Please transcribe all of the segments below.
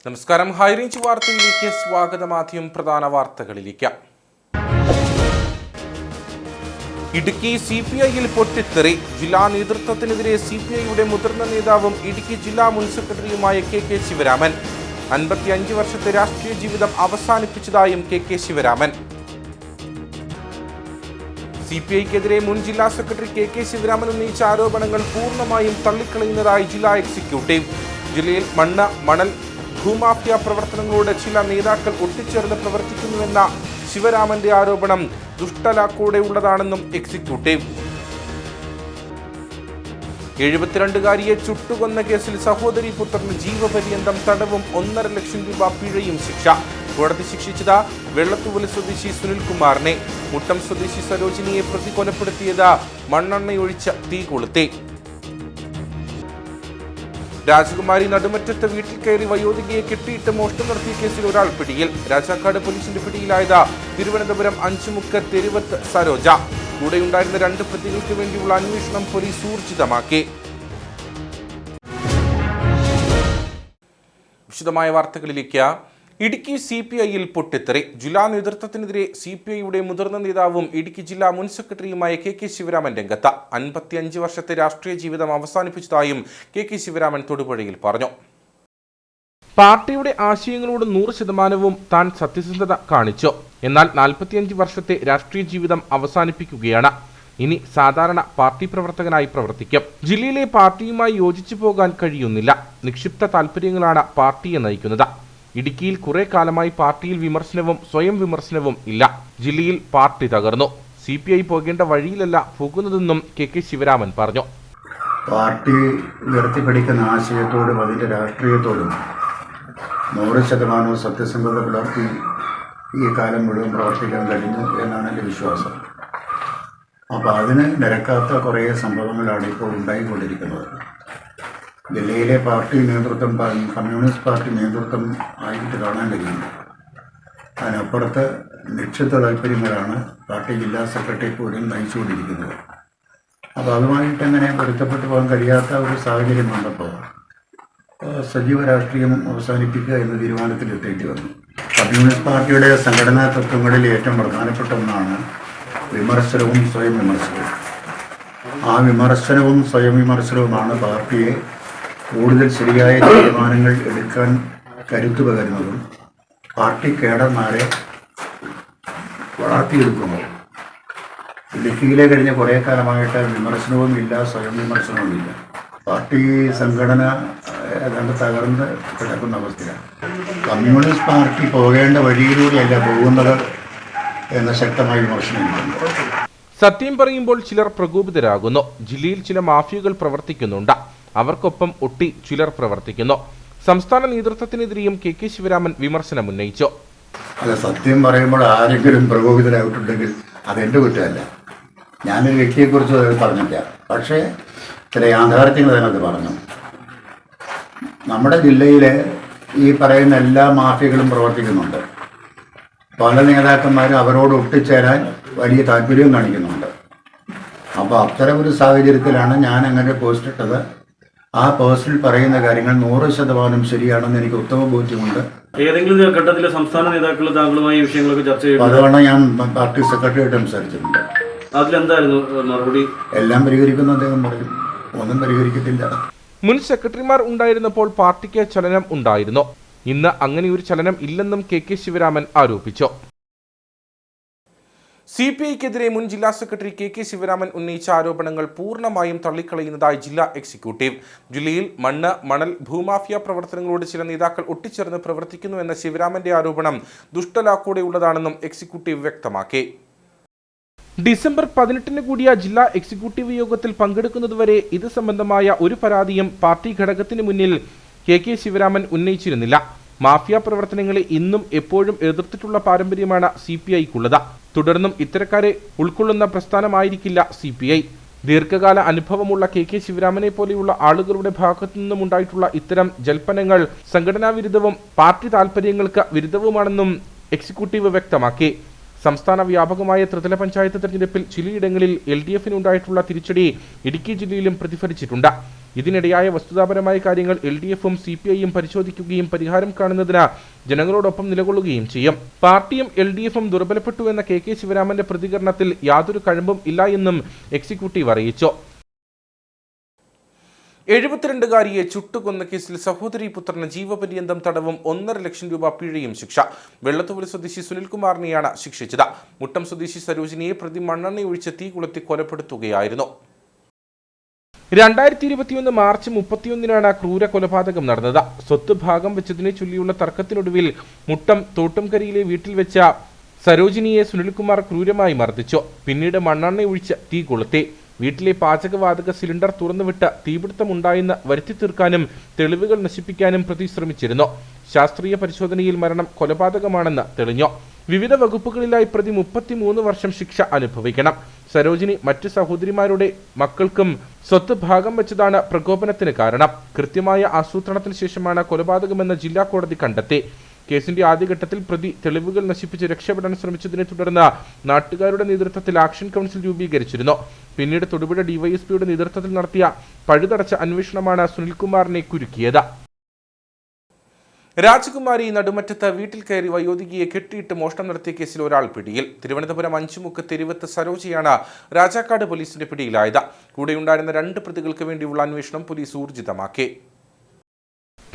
നമസ്കാരം. ഹൈറേഞ്ച് വാർത്തയിലേക്ക് സ്വാഗതം. ആദ്യം പ്രധാന വാർത്തകളിലേക്ക്. ഇടുക്കി CPIയിൽ പൊട്ടിത്തെറി. ജില്ലാ നേതൃത്വത്തിനെതിരെ CPIയുടെ മുതിർന്ന നേതാവും ഇടുക്കി ജില്ലാ മുൻ സെക്രട്ടറിയുമായ KK ശിവരാമൻ. 55 വർഷത്തെ രാഷ്ട്രീയ ജീവിതം അവസാനിപ്പിച്ചതായും KK ശിവരാമൻ. CPIക്കെതിരെ മുൻ ജില്ലാ സെക്രട്ടറി KK ശിവരാമൻ ഉന്നയിച്ച ആരോപണങ്ങൾ പൂർണ്ണമായും തള്ളിക്കളയുന്നതായി ജില്ലാ എക്സിക്യൂട്ടീവ്. ജില്ലയിൽ മണ്ണ്, മണൽ, ഭൂമാഫിയ പ്രവർത്തനങ്ങളോട് ചില നേതാക്കൾ ഒട്ടിച്ചേർന്ന് പ്രവർത്തിക്കുന്നുവെന്ന ശിവരാമന്റെ ആരോപണം ദുഷ്ടലാക്കോടെ ഉള്ളതാണെന്നും എക്സിക്യൂട്ടീവ്. 72-കാരിയെ ചുട്ടുകൊന്ന കേസിൽ സഹോദരി പുത്രന് ജീവപര്യന്തം തടവും 1.5 ലക്ഷം രൂപ പിഴയും ശിക്ഷ. കോടതി ശിക്ഷിച്ചത് വെള്ളത്തൂവൽ സ്വദേശി സുനിൽകുമാറിനെ. മുട്ടം സ്വദേശി സരോജിനിയെ പ്രതി കൊലപ്പെടുത്തിയത് മണ്ണെണ്ണയൊഴിച്ച തീ കൊളുത്തി. രാജകുമാരി നടുമറ്റത്ത് വീട്ടിൽ കയറി വയോധികയെ കെട്ടിയിട്ട് മോഷണം നടത്തിയ കേസിൽ ഒരാൾ പിടിയിൽ. രാജാക്കാട് പോലീസിന്റെ പിടിയിലായത് തിരുവനന്തപുരം അഞ്ചുമുക്ക് തെരുവത്ത് സരോജ. കൂടെയുണ്ടായിരുന്ന 2 പ്രതികൾക്ക് വേണ്ടിയുള്ള അന്വേഷണം പോലീസ് ഊർജിതമാക്കി. വിശദമായ വാർത്തകളിലേക്ക്. ഇടുക്കി CPIയിൽ പൊട്ടിത്തെറി. ജില്ലാ നേതൃത്വത്തിനെതിരെ CPIയുടെ മുതിർന്ന നേതാവും ഇടുക്കി ജില്ലാ മുൻ സെക്രട്ടറിയുമായ KK ശിവരാമൻ രംഗത്ത്. 55 വർഷത്തെ രാഷ്ട്രീയ ജീവിതം അവസാനിപ്പിച്ചതായും KK ശിവരാമൻ തൊടുപുഴയിൽ പറഞ്ഞു. പാർട്ടിയുടെ ആശയങ്ങളോട് 100% താൻ സത്യസന്ധത കാണിച്ചു. എന്നാൽ 45 വർഷത്തെ രാഷ്ട്രീയ ജീവിതം അവസാനിപ്പിക്കുകയാണ്. ഇനി സാധാരണ പാർട്ടി പ്രവർത്തകനായി പ്രവർത്തിക്കും. ജില്ലയിലെ പാർട്ടിയുമായി യോജിച്ചു പോകാൻ കഴിയുന്നില്ല. നിക്ഷിപ്ത താൽപര്യങ്ങളാണ് പാർട്ടിയെ നയിക്കുന്നത്. ഇടുക്കിയിൽ കുറെ കാലമായി പാർട്ടിയിൽ വിമർശനവും സ്വയം വിമർശനവും ഇല്ല. ജില്ലയിൽ പാർട്ടി തകർന്നു. CPI പോകേണ്ട വഴിയിലല്ല പോകുന്നതെന്നും KK ശിവരാമൻ പറഞ്ഞു. പാർട്ടി ഉയർത്തിപ്പിടിക്കുന്ന ആശയത്തോടും അതിൻ്റെ രാഷ്ട്രീയത്തോടും 100% സത്യസന്ധത പുലർത്തി ഈ കാലം മുഴുവൻ പ്രവർത്തിക്കാൻ കഴിഞ്ഞു എന്നാണ് എൻ്റെ വിശ്വാസം. അപ്പോൾ അതിന് നിരക്കാത്ത കുറേ സംഭവങ്ങളാണ് ഇപ്പോൾ ഉണ്ടായിക്കൊണ്ടിരിക്കുന്നത്. ജില്ലയിലെ പാർട്ടി നേതൃത്വം കമ്മ്യൂണിസ്റ്റ് പാർട്ടി നേതൃത്വം ആയിട്ട് കാണാൻ കഴിയുന്നു. അതിനപ്പുറത്ത് നിക്ഷിപ്ത താല്പര്യങ്ങളാണ് പാർട്ടി ജില്ലാ സെക്രട്ടറി പോലും നയിച്ചുകൊണ്ടിരിക്കുന്നത്. അപ്പോൾ അതുമായിട്ട് എങ്ങനെ പൊരുത്തപ്പെട്ടു പോകാൻ കഴിയാത്ത ഒരു സാഹചര്യം വന്നപ്പോൾ സജീവ രാഷ്ട്രീയം അവസാനിപ്പിക്കുക എന്ന തീരുമാനത്തിലെത്തേണ്ടി വന്നു. കമ്മ്യൂണിസ്റ്റ് പാർട്ടിയുടെ സംഘടനാ തത്വങ്ങളിൽ ഏറ്റവും പ്രധാനപ്പെട്ട ഒന്നാണ് വിമർശനവും സ്വയം വിമർശനവും. ആ വിമർശനവും സ്വയം വിമർശനവുമാണ് പാർട്ടിയെ കൂടുതൽ ശരിയായ തീരുമാനങ്ങൾ എടുക്കാൻ കരുത്തു പകരുന്നതും പാർട്ടി കേഡർമാരെ വളർത്തിയെടുക്കുന്നതും. ഇടുക്കിയിലെ കഴിഞ്ഞ കുറേ കാലമായിട്ട് വിമർശനവും ഇല്ല, സ്വയം വിമർശനവും ഇല്ല. പാർട്ടി സംഘടന ഏതാണ്ട് തകർന്ന് കിടക്കുന്ന അവസ്ഥയാണ്. കമ്മ്യൂണിസ്റ്റ് പാർട്ടി പോകേണ്ട വഴിയിലൂടെയല്ല പോകുന്നത് എന്ന ശക്തമായ വിമർശനമുണ്ട്. സത്യം പറയുമ്പോൾ ചിലർ പ്രകോപിതരാകുന്നു. ജില്ലയിൽ ചില മാഫിയകൾ പ്രവർത്തിക്കുന്നുണ്ട്. അവർക്കൊപ്പം ഒട്ടി ചിലർ പ്രവർത്തിക്കുന്നു. സംസ്ഥാന നേതൃത്വത്തിനെതിരെയും KK ശിവരാമൻ വിമർശനം ഉന്നയിച്ചു. അല്ല, സത്യം പറയുമ്പോൾ ആരെങ്കിലും പ്രകോപിതരായിട്ടുണ്ടെങ്കിൽ അതെൻ്റെ കുറ്റമല്ല. ഞാനൊരു വ്യക്തിയെക്കുറിച്ച് പറഞ്ഞില്ല. പക്ഷേ ചില യാഥാർത്ഥ്യങ്ങൾ അതിനകത്ത് പറഞ്ഞു. നമ്മുടെ ജില്ലയിൽ ഈ പറയുന്ന എല്ലാ മാഫിയകളും പ്രവർത്തിക്കുന്നുണ്ട്. പല നേതാക്കന്മാരും അവരോട് ഒട്ടിച്ചേരാൻ വലിയ താല്പര്യവും കാണിക്കുന്നുണ്ട്. അപ്പോൾ അത്തരം ഒരു സാഹചര്യത്തിലാണ് ഞാൻ അങ്ങനെ പോസ്റ്റ് ഇട്ടത്. ആ പോസ്റ്റിൽ പറയുന്ന കാര്യങ്ങൾ 100% ശരിയാണെന്ന് എനിക്ക് ഉത്തമ ബോധ്യമുണ്ട്. ഏതെങ്കിലും ഘട്ടത്തിൽ സംസ്ഥാന നേതാക്കൾ താങ്കളുമായി ഈ വിഷയങ്ങളൊക്കെ ചർച്ച ചെയ്തു? പലവണ ഞാൻ പാർട്ടി സെക്രട്ടറിയായിട്ട് സംസാരിച്ചിട്ടുണ്ട്. അതിലെന്തായിരുന്നു മറുപടി? എല്ലാം പരിഹരിക്കുന്ന അദ്ദേഹം പറയും. ഒന്നും പരിഹരിക്കത്തില്ല. മുൻ സെക്രട്ടറിമാർ ഉണ്ടായിരുന്നപ്പോൾ പാർട്ടിക്ക് ചലനം ഉണ്ടായിരുന്നു. ഇന്ന് അങ്ങനെയൊരു ചലനം ഇല്ലെന്നും KK ശിവരാമൻ ആരോപിച്ചു. CPIക്കെതിരെ മുൻ ജില്ലാ സെക്രട്ടറി KK ശിവരാമൻ ഉന്നയിച്ച ആരോപണങ്ങൾ പൂർണ്ണമായും തള്ളിക്കളയുന്നതായി ജില്ലാ എക്സിക്യൂട്ടീവ്. ജില്ലയിൽ മണ്ണ്, മണൽ, ഭൂമാഫിയ പ്രവർത്തനങ്ങളോട് ചില നേതാക്കൾ ഒട്ടിച്ചേർന്ന് പ്രവർത്തിക്കുന്നുവെന്ന ശിവരാമന്റെ ആരോപണം ദുഷ്ടലാക്കോടെയുള്ളതാണെന്നും എക്സിക്യൂട്ടീവ് വ്യക്തമാക്കി. ഡിസംബർ 18 കൂടിയ ജില്ലാ എക്സിക്യൂട്ടീവ് യോഗത്തിൽ പങ്കെടുക്കുന്നതുവരെ ഇത് സംബന്ധമായ ഒരു പരാതിയും പാർട്ടി ഘടകത്തിന് മുന്നിൽ KK ശിവരാമൻ ഉന്നയിച്ചിരുന്നില്ല. മാഫിയ പ്രവർത്തനങ്ങളെ ഇന്നും എപ്പോഴും എതിർത്തിട്ടുള്ള പാരമ്പര്യമാണ് CPIക്കുള്ളത്. തുടർന്നും ഇത്തരക്കാരെ ഉൾക്കൊള്ളുന്ന പ്രസ്ഥാനമായിരിക്കില്ല CPI. ദീർഘകാല അനുഭവമുള്ള KK ശിവരാമനെ പോലെയുള്ള ആളുകളുടെ ഭാഗത്തു നിന്നും ഉണ്ടായിട്ടുള്ള ഇത്തരം ജൽപ്പനങ്ങൾ സംഘടനാ വിരുദ്ധവും പാർട്ടി താൽപര്യങ്ങൾക്ക് വിരുദ്ധവുമാണെന്നും എക്സിക്യൂട്ടീവ് വ്യക്തമാക്കി. സംസ്ഥാന വ്യാപകമായ ത്രിതല പഞ്ചായത്ത് തെരഞ്ഞെടുപ്പിൽ ചിലയിടങ്ങളിൽ LDFനുണ്ടായിട്ടുള്ള തിരിച്ചടി ഇടുക്കി ജില്ലയിലും പ്രതിഫലിച്ചിട്ടുണ്ട്. ഇതിനിടെയായ വസ്തുതാപരമായ കാര്യങ്ങൾ LDFും CPIയും പരിശോധിക്കുകയും പരിഹാരം കാണുന്നതിന് ജനങ്ങളോടൊപ്പം നിലകൊള്ളുകയും ചെയ്യും. പാർട്ടിയും LDFും ദുർബലപ്പെട്ടുവെന്ന KK ശിവരാമന്റെ പ്രതികരണത്തിൽ യാതൊരു കഴമ്പും ഇല്ല എന്നും എക്സിക്യൂട്ടീവ് അറിയിച്ചു. 72-കാരിയെ ചുട്ടുകൊന്ന കേസിൽ സഹോദരി പുത്രന് ജീവപര്യന്തം തടവും 1.5 ലക്ഷം രൂപ പിഴയും ശിക്ഷ. വെള്ളത്തൂവൽ സ്വദേശി സുനിൽകുമാറിനെയാണ് ശിക്ഷിച്ചത്. മുട്ടം സ്വദേശി സരോജിനിയെ പ്രതി മണ്ണെണ്ണയൊഴിച്ച് തീ കൊളുത്തി കൊലപ്പെടുത്തുകയായിരുന്നു. 2021 മാർച്ച് 31-നാണ് ക്രൂര കൊലപാതകം നടന്നത്. സ്വത്ത് ഭാഗം വെച്ചതിനെ ചൊല്ലിയുള്ള തർക്കത്തിനൊടുവിൽ മുട്ടം തോട്ടുംകരയിലെ വീട്ടിൽ വെച്ച സരോജിനിയെ സുനിൽകുമാർ ക്രൂരമായി മർദ്ദിച്ചു. പിന്നീട് മണ്ണെണ്ണയൊഴിച്ച് തീ കൊളുത്തി. വീട്ടിലെ പാചകവാതക സിലിണ്ടർ തുറന്നുവിട്ട് തീപിടുത്തമുണ്ടായെന്ന് വരുത്തി തീർക്കാനും തെളിവുകൾ നശിപ്പിക്കാനും പ്രതി ശ്രമിച്ചിരുന്നു. ശാസ്ത്രീയ പരിശോധനയിൽ മരണം കൊലപാതകമാണെന്ന് തെളിഞ്ഞു. വിവിധ വകുപ്പുകളിലായി പ്രതി 33 വർഷം ശിക്ഷ അനുഭവിക്കണം. സരോജിനി മറ്റു സഹോദരിമാരുടെ മക്കൾക്കും സ്വത്ത് ഭാഗം വെച്ചതാണ് പ്രകോപനത്തിന് കാരണം. കൃത്യമായ ആസൂത്രണത്തിന് ശേഷമാണ് കൊലപാതകമെന്ന് ജില്ലാ കോടതി കണ്ടെത്തി. കേസിന്റെ ആദ്യഘട്ടത്തിൽ പ്രതി തെളിവുകൾ നശിപ്പിച്ച് രക്ഷപ്പെടാൻ ശ്രമിച്ചതിനെ തുടർന്ന് നാട്ടുകാരുടെ നേതൃത്വത്തിൽ ആക്ഷൻ കൗൺസിൽ രൂപീകരിച്ചിരുന്നു. പിന്നീട് തൊടുപുഴ ഡിവൈഎസ്പിയുടെ നേതൃത്വത്തിൽ നടത്തിയ പഴുതടച്ച അന്വേഷണമാണ് സുനിൽകുമാറിനെ കുരുക്കിയത്. രാജകുമാരി നടുമറ്റത്ത് വീട്ടിൽ കയറി വയോധികയെ കെട്ടിയിട്ട് മോഷണം നടത്തിയ കേസിൽ ഒരാൾ പിടിയിൽ. തിരുവനന്തപുരം അഞ്ചുമുക്ക് തെരുവത്ത് സരോജയാണ് രാജാക്കാട് പോലീസിന്റെ പിടിയിലായത്. കൂടെയുണ്ടായിരുന്ന 2 പ്രതികൾക്ക് വേണ്ടിയുള്ള അന്വേഷണം പോലീസ് ഊർജിതമാക്കി.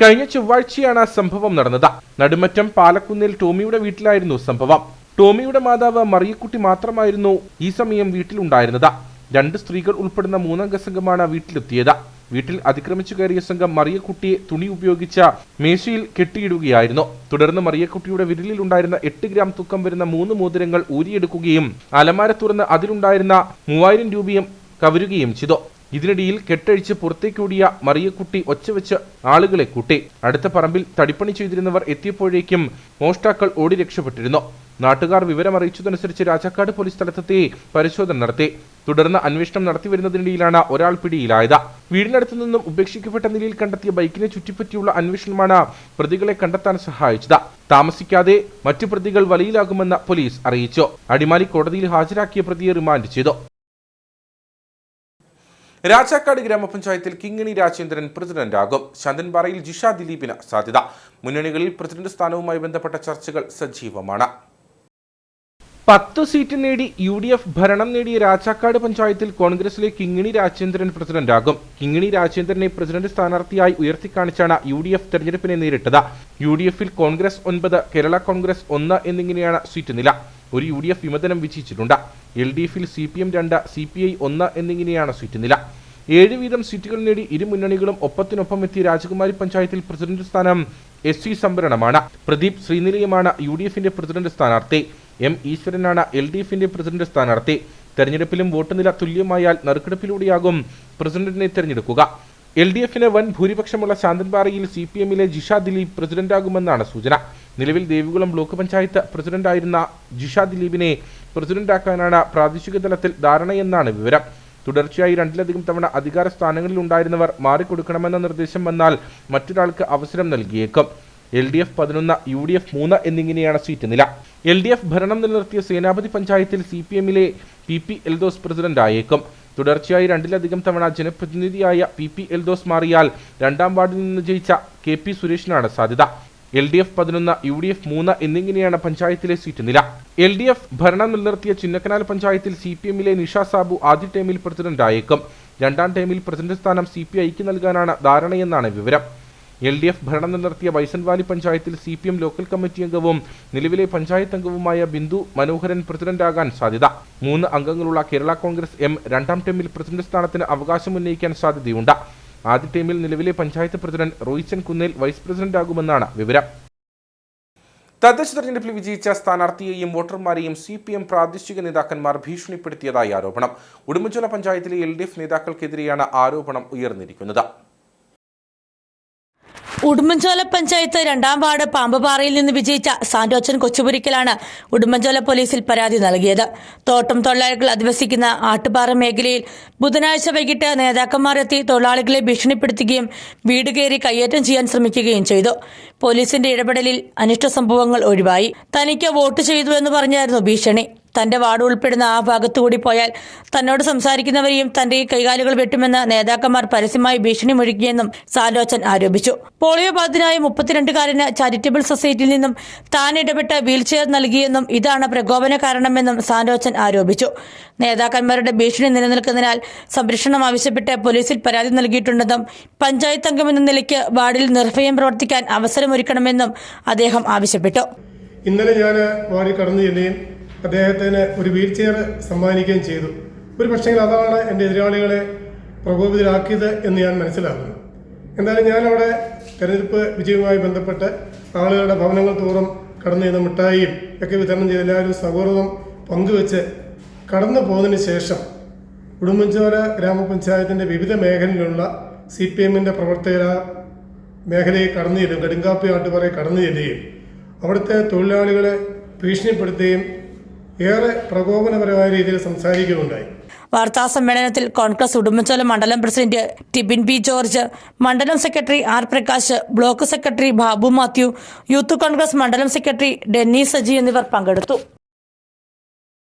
കഴിഞ്ഞ ചൊവ്വാഴ്ചയാണ് സംഭവം നടന്നത്. നടുമറ്റം പാലക്കുന്നിൽ ടോമിയുടെ വീട്ടിലായിരുന്നു സംഭവം. ടോമിയുടെ മാതാവ് മറിയക്കുട്ടി മാത്രമായിരുന്നു ഈ സമയം വീട്ടിലുണ്ടായിരുന്നത്. 2 സ്ത്രീകൾ ഉൾപ്പെടുന്ന 3-അംഗ സംഘമാണ് വീട്ടിലെത്തിയത്. വീട്ടിൽ അതിക്രമിച്ചു കയറിയ സംഘം മറിയക്കുട്ടിയെ തുണി ഉപയോഗിച്ച മേശയിൽ കെട്ടിയിടുകയായിരുന്നു. തുടർന്ന് മറിയക്കുട്ടിയുടെ വിരലിലുണ്ടായിരുന്ന 8 ഗ്രാം തൂക്കം വരുന്ന 3 മോതിരങ്ങൾ ഊരിയെടുക്കുകയും അലമാര തുറന്ന് അതിലുണ്ടായിരുന്ന 3000 രൂപയും കവരുകയും ചെയ്തു. ഇതിനിടയിൽ കെട്ടഴിച്ച് പുറത്തേക്കോടിയ മറിയക്കുട്ടി ഒച്ചവെച്ച് ആളുകളെ കൂട്ടി. അടുത്ത പറമ്പിൽ തടിപ്പണി ചെയ്തിരുന്നവർ എത്തിയപ്പോഴേക്കും മോഷ്ടാക്കൾ ഓടി രക്ഷപ്പെട്ടിരുന്നു. നാട്ടുകാർ വിവരമറിയിച്ചതനുസരിച്ച് രാജാക്കാട് പോലീസ് സ്ഥലത്തെത്തി പരിശോധന നടത്തി. തുടർന്ന് അന്വേഷണം നടത്തിവരുന്നതിനിടയിലാണ് ഒരാൾ പിടിയിലായത്. വീടിനടുത്തു നിന്നും ഉപേക്ഷിക്കപ്പെട്ട നിലയിൽ കണ്ടെത്തിയ ബൈക്കിനെ ചുറ്റിപ്പറ്റിയുള്ള അന്വേഷണമാണ് പ്രതികളെ കണ്ടെത്താൻ സഹായിച്ചത്. താമസിക്കാതെ മറ്റു പ്രതികൾ വലയിലാകുമെന്ന് പോലീസ് അറിയിച്ചു. അടിമാലി കോടതിയിൽ ഹാജരാക്കിയ പ്രതിയെ റിമാൻഡ് ചെയ്തു. രാജാക്കാട് ഗ്രാമപഞ്ചായത്തിൽ കിങ്ങിണി രാജേന്ദ്രൻ പ്രസിഡന്റാകും. ശാന്തൻപാറയിൽ ജിഷ ദിലീപിന് സാധ്യത. മുന്നണികളിൽ പ്രസിഡന്റ് സ്ഥാനവുമായി ബന്ധപ്പെട്ട ചർച്ചകൾ സജീവമാണ്. 10 സീറ്റ് നേടി UDF ഭരണം നേടിയ രാജാക്കാട് പഞ്ചായത്തിൽ കോൺഗ്രസിലെ കിങ്ങിണി രാജേന്ദ്രൻ പ്രസിഡന്റാകും. കിങ്ങിണി രാജേന്ദ്രനെ പ്രസിഡന്റ് സ്ഥാനാർത്ഥിയായി ഉയർത്തിക്കാണിച്ചാണ് UDF തെരഞ്ഞെടുപ്പിനെ നേരിട്ടത്. UDFിൽ കോൺഗ്രസ് 9, കേരള കോൺഗ്രസ് 1 എന്നിങ്ങനെയാണ് സീറ്റ് നില. ഒരു UDF വിമതനം വിജയിച്ചിട്ടുണ്ട്. LDFിൽ CPM 2, CPI 1 എന്നിങ്ങനെയാണ് സീറ്റ് നില. 7 വീതം സീറ്റുകൾ നേടി ഇരു മുന്നണികളും ഒപ്പത്തിനൊപ്പം എത്തിയ രാജകുമാരി പഞ്ചായത്തിൽ പ്രസിഡന്റ് സ്ഥാനം SC സംവരണമാണ്. പ്രദീപ് ശ്രീനിലയമാണ് UDFിന്റെ പ്രസിഡന്റ് സ്ഥാനാർത്ഥി. M ഈശ്വരനാണ് LDFിന്റെ പ്രസിഡന്റ് സ്ഥാനാർത്ഥി. തെരഞ്ഞെടുപ്പിലും വോട്ട് നില തുല്യമായാൽ നറുക്കെടുപ്പിലൂടെയാകും പ്രസിഡന്റിനെ തെരഞ്ഞെടുക്കുക. LDFിന് വൻ ഭൂരിപക്ഷമുള്ള ശാന്തൻപാറയിൽ CPMലെ ജിഷ ദിലീപ് പ്രസിഡന്റാകുമെന്നാണ് സൂചന. നിലവിൽ ദേവികുളം ബ്ലോക്ക് പഞ്ചായത്ത് പ്രസിഡന്റായിരുന്ന ജിഷ ദിലീപിനെ പ്രസിഡന്റാക്കാനാണ് പ്രാദേശിക തലത്തിൽ ധാരണയെന്നാണ് വിവരം. തുടർച്ചയായി 2-ലധികം തവണ അധികാര സ്ഥാനങ്ങളിൽ ഉണ്ടായിരുന്നവർ മാറിക്കൊടുക്കണമെന്ന നിർദ്ദേശം വന്നാൽ മറ്റൊരാൾക്ക് അവസരം നൽകിയേക്കും. LDF 11, UDF 3 എന്നിങ്ങനെയാണ് സീറ്റ് നില. LDF ഭരണം നിലനിർത്തിയ സേനാപതി പഞ്ചായത്തിൽ CPMലെ PP എൽദോസ് പ്രസിഡന്റായേക്കും. തുടർച്ചയായി 2-ലധികം തവണ ജനപ്രതിനിധിയായ PP എൽദോസ് മാറിയാൽ 2-ാം വാർഡിൽ നിന്ന് ജയിച്ച KP സുരേഷിനാണ് സാധ്യത. LDF 11, UDF 3 എന്നിങ്ങനെയാണ് പഞ്ചായത്തിലെ സീറ്റ് നില. LDF ഭരണം നിലനിർത്തിയ ചിന്നക്കനാൽ പഞ്ചായത്തിൽ CPMലെ നിഷ സാബു ആദ്യ ടൈമിൽ പ്രസിഡന്റായേക്കും. 2-ാം ടൈമിൽ പ്രസിഡന്റ് സ്ഥാനം CPIക്ക് നൽകാനാണ് ധാരണയെന്നാണ് വിവരം. LDF ഭരണം നിലനിർത്തിയ വൈസൻവാലി പഞ്ചായത്തിൽ CPM ലോക്കൽ കമ്മിറ്റി അംഗവും നിലവിലെ പഞ്ചായത്ത് അംഗവുമായ ബിന്ദു മനോഹരൻ പ്രസിഡന്റാകാൻ സാധ്യത. 3 അംഗങ്ങളുള്ള കേരള കോൺഗ്രസ് M 2-ാം ടൈമിൽ പ്രസിഡന്റ് സ്ഥാനത്തിന് അവകാശം ഉന്നയിക്കാൻ സാധ്യതയുണ്ട്. ആദ്യ ടൈമിൽ നിലവിലെ പഞ്ചായത്ത് പ്രസിഡന്റ് റോയ്സൻ കുന്നേൽ വൈസ് പ്രസിഡന്റാകുമെന്നാണ് വിവരം. തദ്ദേശ തെരഞ്ഞെടുപ്പിൽ വിജയിച്ച സ്ഥാനാർത്ഥിയെയും വോട്ടർമാരെയും CPM പ്രാദേശിക നേതാക്കന്മാർ ഭീഷണിപ്പെടുത്തിയതായി ആരോപണം. ഉടുമ്പൻചോല പഞ്ചായത്തിലെ LDF നേതാക്കൾക്കെതിരെയാണ് ആരോപണം ഉയർന്നിരിക്കുന്നത്. ഉടുമ്പൻചോല പഞ്ചായത്ത് 2-ാം വാർഡ് പാമ്പുപാറയിൽ നിന്ന് വിജയിച്ച സാന്റോച്ചൻ കൊച്ചുപുരിക്കലാണ് ഉടുമ്പൻചോല പോലീസിൽ പരാതി നൽകിയത്. തോട്ടം തൊഴിലാളികൾ അധിവസിക്കുന്ന ആട്ടുപാറ മേഖലയിൽ ബുധനാഴ്ച വൈകിട്ട് നേതാക്കന്മാർ എത്തി തൊഴിലാളികളെ ഭീഷണിപ്പെടുത്തുകയും വീട് കയറി കയ്യേറ്റം ചെയ്യാൻ ശ്രമിക്കുകയും ചെയ്തു. പോലീസിന്റെ ഇടപെടലിൽ അനിഷ്ട സംഭവങ്ങൾ ഒഴിവായി. തനിക്ക് വോട്ട് ചെയ്തു എന്ന് പറഞ്ഞായിരുന്നു ഭീഷണി. തന്റെ വാർഡ് ഉൾപ്പെടുന്ന ആ ഭാഗത്തുകൂടി പോയാൽ തന്നോട് സംസാരിക്കുന്നവരെയും തന്റെ കൈകാലുകൾ വെട്ടുമെന്ന് നേതാക്കന്മാർ പരസ്യമായി ഭീഷണി മുഴക്കിയെന്നും സാന്റോച്ചൻ ആരോപിച്ചു. പോളിയോ ബാധിതനായ 32-കാരന് ചാരിറ്റബിൾ സൊസൈറ്റിയിൽ നിന്നും താൻ ഇടപെട്ട് വീൽചെയർ നൽകിയെന്നും ഇതാണ് പ്രകോപന കാരണമെന്നും സാന്റോച്ചൻ ആരോപിച്ചു. നേതാക്കന്മാരുടെ ഭീഷണി നിലനിൽക്കുന്നതിനാൽ സംരക്ഷണം ആവശ്യപ്പെട്ട് പോലീസിൽ പരാതി നൽകിയിട്ടുണ്ടെന്നും പഞ്ചായത്ത് അംഗമെന്ന നിലയ്ക്ക് വാർഡിൽ നിർഭയം പ്രവർത്തിക്കാൻ അവസരമൊരുക്കണമെന്നും അദ്ദേഹം ആവശ്യപ്പെട്ടു. ഇന്നലെ ഞാൻ വാർഡിൽ കടന്നു ചെല്ലുകയും അദ്ദേഹത്തിന് ഒരു വീൽ ചെയർ സമ്മാനിക്കുകയും ചെയ്തു. ഒരു പക്ഷേ അതാണ് എൻ്റെ എതിരാളികളെ പ്രകോപിതരാക്കിയത് എന്ന് ഞാൻ മനസ്സിലാക്കുന്നു. എന്തായാലും ഞാനവിടെ തെരഞ്ഞെടുപ്പ് വിജയവുമായി ബന്ധപ്പെട്ട് ആളുകളുടെ ഭവനങ്ങൾ തോറും കടന്നു ചെന്ന് മിഠായിയും ഒക്കെ വിതരണം ചെയ്ത് എല്ലാവരും സൗഹൃദം പങ്കുവെച്ച് കടന്നു പോകുന്നതിന് ശേഷം ഉടുമ്പൻചോല ഗ്രാമപഞ്ചായത്തിൻ്റെ വിവിധ മേഖലയിലുള്ള CPMൻ്റെ പ്രവർത്തകർ മേഖലയിൽ കടന്നു ചെല്ലും, കടുങ്കാപ്പി ആട്ടുപാറയിൽ കടന്നു ചെല്ലുകയും അവിടുത്തെ തൊഴിലാളികളെ ഭീഷണിപ്പെടുത്തുകയും ഏറെ പ്രകോപനപരമായ രീതിയിൽ സംസാരിക്കുകയുണ്ടായി. വാർത്താ സമ്മേളനത്തിൽ കോൺഗ്രസ് ഉടുമ്പൻചോല മണ്ഡലം പ്രസിഡന്റ് ടിബിൻ പി ജോർജ്, മണ്ഡലം secretary R Prakash, block secretary Babu Mathew, youth Congress മണ്ഡലം സെക്രട്ടറി ഡെന്നി സജി എന്നിവർ പങ്കെടുത്തു.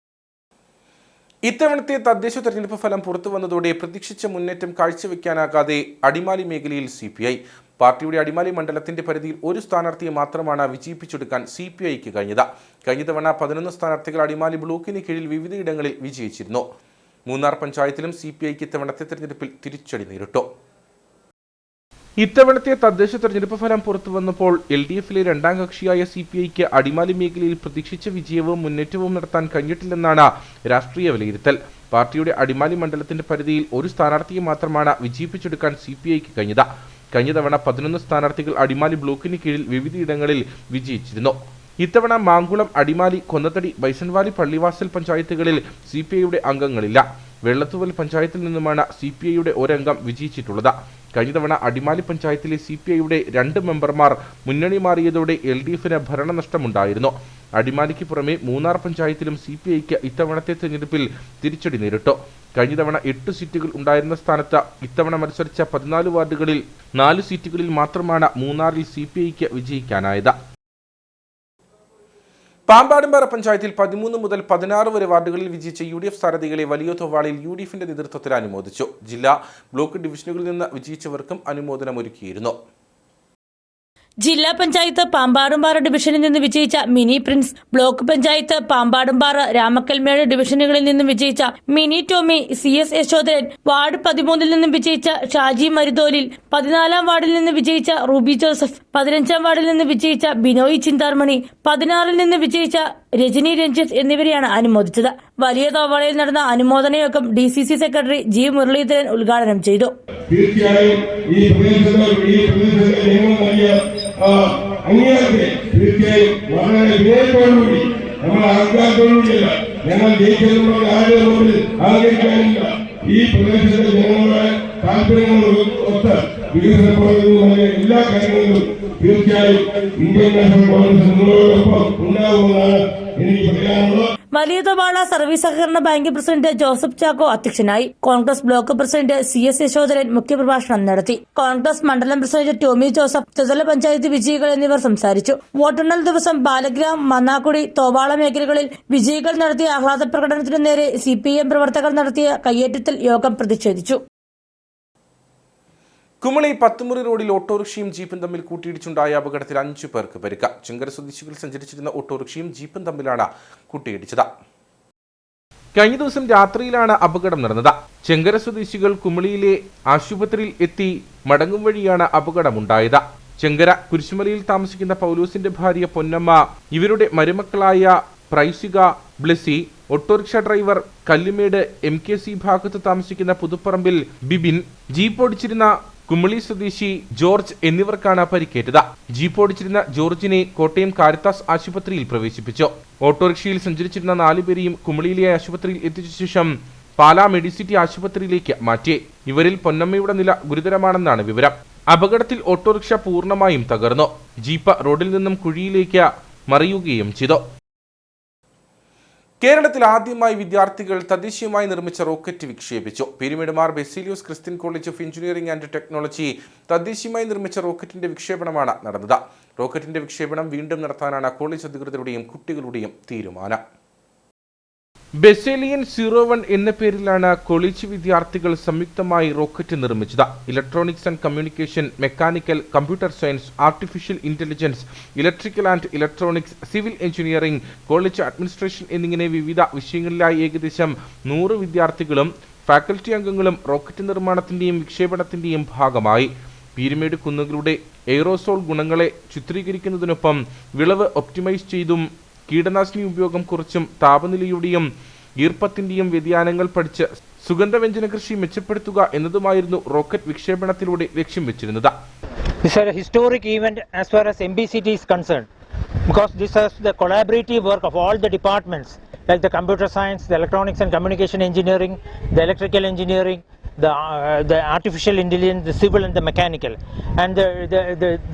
ഇത്തവണത്തെ തദ്ദേശ തെരഞ്ഞെടുപ്പ് ഫലം പുറത്തുവന്നതോടെ പ്രതീക്ഷിച്ച മുന്നേറ്റം കാഴ്ചവെക്കാനാകാതെ അടിമാലി മേഖലയിൽ CPI. പാർട്ടിയുടെ അടിമാലി മണ്ഡലത്തിന്റെ പരിധിയിൽ ഒരു സ്ഥാനാർത്ഥിയെ മാത്രമാണ് വിജയിപ്പിച്ചെടുക്കാൻ CPIക്ക് കഴിഞ്ഞത്. കഴിഞ്ഞ തവണ 11 സ്ഥാനാർത്ഥികൾ അടിമാലി ബ്ലോക്കിന് കീഴിൽ വിവിധയിടങ്ങളിൽ വിജയിച്ചിരുന്നു. മൂന്നാർ പഞ്ചായത്തിലും CPIക്ക് ഇത്തവണത്തെ തെരഞ്ഞെടുപ്പിൽ തിരിച്ചടി നേരിട്ടു. ഇത്തവണത്തെ തദ്ദേശ തെരഞ്ഞെടുപ്പ് ഫലം പുറത്തുവന്നപ്പോൾ LDFിലെ രണ്ടാം കക്ഷിയായ CPIക്ക് അടിമാലി മേഖലയിൽ പ്രതീക്ഷിച്ച വിജയവും മുന്നേറ്റവും നടത്താൻ കഴിഞ്ഞിട്ടില്ലെന്നാണ് രാഷ്ട്രീയ വിലയിരുത്തൽ. പാർട്ടിയുടെ അടിമാലി മണ്ഡലത്തിന്റെ പരിധിയിൽ ഒരു സ്ഥാനാർത്ഥിയെ മാത്രമാണ് വിജയിപ്പിച്ചെടുക്കാൻ CPIക്ക് കഴിഞ്ഞത്. കഴിഞ്ഞ തവണ 11 സ്ഥാനാർത്ഥികൾ അടിമാലി ബ്ലോക്കിന് കീഴിൽ വിവിധയിടങ്ങളിൽ വിജയിച്ചിരുന്നു. ഇത്തവണ മാങ്കുളം, അടിമാലി, കൊന്നത്തടി, ബൈസൺവാലി, പള്ളിവാസൽ പഞ്ചായത്തുകളിൽ CPIയുടെ അംഗങ്ങളില്ല. വെള്ളത്തുവൽ പഞ്ചായത്തിൽ നിന്നുമാണ് CPIയുടെ ഒരംഗം വിജയിച്ചിട്ടുള്ളത്. കഴിഞ്ഞ തവണ അടിമാലി പഞ്ചായത്തിലെ CPIയുടെ 2 മെമ്പർമാർ മുന്നണി മാറിയതോടെ LDFിന് ഭരണനഷ്ടമുണ്ടായിരുന്നു. അടിമാലിക്ക് പുറമെ മൂന്നാർ പഞ്ചായത്തിലും CPIക്ക് ഇത്തവണത്തെ തെരഞ്ഞെടുപ്പിൽ തിരിച്ചടി നേരിട്ടു. കഴിഞ്ഞ തവണ 8 സീറ്റുകൾ ഉണ്ടായിരുന്ന സ്ഥാനത്ത് ഇത്തവണ മത്സരിച്ച 14 വാർഡുകളിൽ 4 സീറ്റുകളിൽ മാത്രമാണ് മൂന്നാറിൽ CPIക്ക് വിജയിക്കാനായത്. പാമ്പാടുംപാറ പഞ്ചായത്തിൽ 13 മുതൽ 16 വരെ വാർഡുകളിൽ വിജയിച്ച UDF സ്ഥാനാർത്ഥികളെ വലിയതോവാളിൽ UDFിന്റെ നേതൃത്വത്തിൽ അനുമോദിച്ചു. ജില്ലാ, ബ്ലോക്ക് ഡിവിഷനുകളിൽ നിന്ന് വിജയിച്ചവർക്കും അനുമോദനമൊരുക്കിയിരുന്നു. ജില്ലാ പഞ്ചായത്ത് പാമ്പാടുംപാറ ഡിവിഷനിൽ നിന്ന് വിജയിച്ച മിനി പ്രിൻസ്, ബ്ലോക്ക് പഞ്ചായത്ത് പാമ്പാടുംപാറ, രാമക്കൽമേട് ഡിവിഷനുകളിൽ നിന്നും വിജയിച്ച മിനി ടോമി, CS യശോധരൻ, വാർഡ് 13 നിന്നും വിജയിച്ച ഷാജി മരുതോലിൽ, 14-ാം വാർഡിൽ നിന്ന് വിജയിച്ച റൂബി ജോസഫ്, 15-ാം വാർഡിൽ നിന്ന് വിജയിച്ച ബിനോയ് ചിന്താർമണി, 16-ൽ നിന്ന് വിജയിച്ച രജനി രഞ്ജിത്ത് എന്നിവരെയാണ് അനുമോദിച്ചത്. വലിയ തോവാളയിൽ നടന്ന അനുമോദന യോഗം DCC സെക്രട്ടറി G മുരളീധരൻ ഉദ്ഘാടനം ചെയ്തു. തീർച്ചയായും ഈ അങ്ങേയത്തെ തീർച്ചയായും വളരെ വിനയത്തോടുകൂടി നമ്മുടെ ആൾക്കാരോടുകൂടിയല്ല, ഞങ്ങൾ ജയിച്ചതുകൊണ്ട് ആരോട് ആഗ്രഹിക്കാനില്ല. ഈ പ്രദേശത്തെ ജനങ്ങളുടെ താല്പര്യങ്ങൾ ഒത്ത് വികസന പ്രവർത്തനങ്ങളുടെ എല്ലാ കാര്യങ്ങളിലും തീർച്ചയായും ഇന്ത്യൻ നാഷണൽ കോൺഗ്രസ് നിങ്ങളോടൊപ്പം ഉണ്ടാകുമെന്നാണ് എനിക്ക് പറയാനുള്ളത്. വലിയ തോവാള സർവീസ് സഹകരണ ബാങ്ക് പ്രസിഡന്റ് ജോസഫ് ചാക്കോ അധ്യക്ഷനായി. Congress block president CS Yashodharan മുഖ്യപ്രഭാഷണം നടത്തി. കോൺഗ്രസ് മണ്ഡലം പ്രസിഡന്റ് ടോമി ജോസഫ്, ത്രിതല പഞ്ചായത്ത് വിജയികൾ എന്നിവർ സംസാരിച്ചു. വോട്ടെണ്ണൽ ദിവസം ബാലഗ്രാം, മന്നാക്കുടി, തോവാള മേഖലകളിൽ വിജയികൾ നടത്തിയ ആഹ്ലാദ പ്രകടനത്തിനു നേരെ CPM പ്രവർത്തകർ നടത്തിയ കയ്യേറ്റത്തിൽ യോഗം പ്രതിഷേധിച്ചു. കുമളി പത്തുമുറി റോഡിൽ ഓട്ടോറിക്ഷയും ജീപ്പും തമ്മിൽ കൂട്ടിയിടിച്ചുണ്ടായ അപകടത്തിൽ 5 പേർക്ക് പരിക്ക്. ചെങ്കര സ്വദേശികൾ സഞ്ചരിച്ചിരുന്ന ഓട്ടോറിക്ഷയും ജീപ്പും തമ്മിലാണ് കൂട്ടിയിടിച്ചത്. കഴിഞ്ഞ ദിവസം രാത്രിയിലാണ് അപകടം നടന്നത്. ചെങ്കര സ്വദേശികൾ കുമളിയിലെ ആശുപത്രിയിൽ എത്തി മടങ്ങും വഴിയാണ് അപകടമുണ്ടായത്. ചെങ്കര കുരിശുമലയിൽ താമസിക്കുന്ന പൗലോസിന്റെ ഭാര്യ പൊന്നമ്മ, ഇവരുടെ മരുമക്കളായ പ്രൈസിക, ബ്ലെസി, ഓട്ടോറിക്ഷ ഡ്രൈവർ കല്ലുമേട് MKC ഭാഗത്ത് താമസിക്കുന്ന പുതുപ്പറമ്പിൽ ബിബിൻ, ജീപ്പ് ഓടിച്ചിരുന്ന കുമളി സ്വദേശി ജോർജ് എന്നിവർക്കാണ് പരിക്കേറ്റത്. ജീപ്പ് ഓടിച്ചിരുന്ന ജോർജിനെ കോട്ടയം കാരിത്താസ് ആശുപത്രിയിൽ പ്രവേശിപ്പിച്ചു. ഓട്ടോറിക്ഷയിൽ സഞ്ചരിച്ചിരുന്ന 4 പേരെയും കുമളിയിലെ ആശുപത്രിയിൽ എത്തിച്ച ശേഷം പാലാ മെഡിസിറ്റി ആശുപത്രിയിലേക്ക് മാറ്റി. ഇവരിൽ പൊന്നമ്മയുടെ നില ഗുരുതരമാണെന്നാണ് വിവരം. അപകടത്തിൽ ഓട്ടോറിക്ഷ പൂർണ്ണമായും തകർന്നു. ജീപ്പ് റോഡിൽ നിന്നും കുഴിയിലേക്ക് മറിയുകയും ചെയ്തു. കേരളത്തിൽ ആദ്യമായി വിദ്യാർത്ഥികൾ തദ്ദേശീയമായി നിർമ്മിച്ച റോക്കറ്റ് വിക്ഷേപിച്ചു. പീരുമേടുമാർ Baselios Christian college of engineering and technology തദ്ദേശീയമായി നിർമ്മിച്ച റോക്കറ്റിന്റെ വിക്ഷേപണമാണ് നടന്നത്. റോക്കറ്റിന്റെ വിക്ഷേപണം വീണ്ടും നടത്താനാണ് കോളേജ് അധികൃതരുടെയും കുട്ടികളുടെയും തീരുമാനം. ബെസേലിയൻ 01 എന്ന പേരിലാണ് കോളേജ് വിദ്യാർത്ഥികൾ സംയുക്തമായി റോക്കറ്റ് നിർമ്മിച്ചത്. Electronics and communication, mechanical, computer science, artificial intelligence, electrical and electronics, civil engineering, college administration എന്നിങ്ങനെ വിവിധ വിഷയങ്ങളിലായി ഏകദേശം 100 വിദ്യാർത്ഥികളും ഫാക്കൽറ്റി അംഗങ്ങളും റോക്കറ്റ് നിർമ്മാണത്തിന്റെയും വിക്ഷേപണത്തിന്റെയും ഭാഗമായി. പീരുമേട് കുന്നുകളുടെ എയ്റോസോൾ ഗുണങ്ങളെ ചിത്രീകരിക്കുന്നതിനൊപ്പം വിളവ് ഒപ്റ്റിമൈസ് ചെയ്തും കീടനാശിനി ഉപയോഗം കുറച്ചും താപനിലയുടെയും ഈർപ്പത്തിന്റെയും വ്യതിയാനങ്ങൾ പഠിച്ച് സുഗന്ധവ്യഞ്ജന കൃഷി മെച്ചപ്പെടുത്തുക എന്നതുമായിരുന്നു റോക്കറ്റ് വിക്ഷേപണത്തിലൂടെ ലക്ഷ്യം വെച്ചിരുന്നത്. This is a historic event as far as MBCT is concerned, because this is the collaborative work of all the departments like the computer science, the electronics and communication engineering, the electrical engineering, the artificial intelligence, the civil and the mechanical, and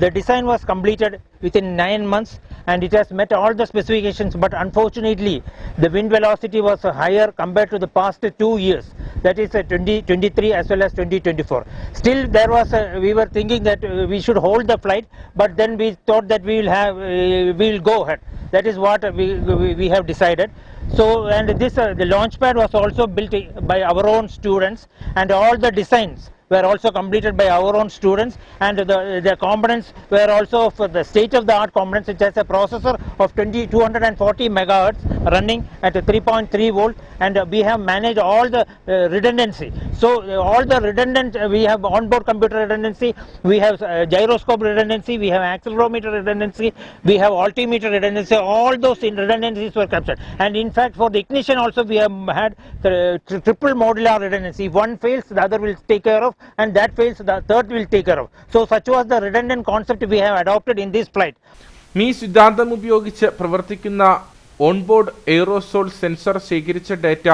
the design was completed within 9 months and it has met all the specifications, but unfortunately the wind velocity was higher compared to the past 2 years, that is 2023 as well as 2024. Still there was we were thinking that we should hold the flight, but then we thought that we will go ahead. That is what we have decided. So, and this the launch pad was also built by our own students, and all the designs were also completed by our own students, and the components were also for the state of the art components. It has a processor of 240 megahertz running at 3.3 volt, and we have managed all the redundancy. So all the redundant, we have onboard computer redundancy, we have gyroscope redundancy, we have accelerometer redundancy, we have altimeter redundancy. All those redundancies were captured, and in fact for the ignition also we have had triple modular redundancy. If one fails, the other will take care of, and that fails, the third will take care of. So such was the redundant concept we have adopted in this flight. ഈ സിദ്ധാന്തം ഉപയോഗിച്ച് പ്രവർത്തിക്കുന്ന onboard aerosol sensor ശേഖരിച്ച data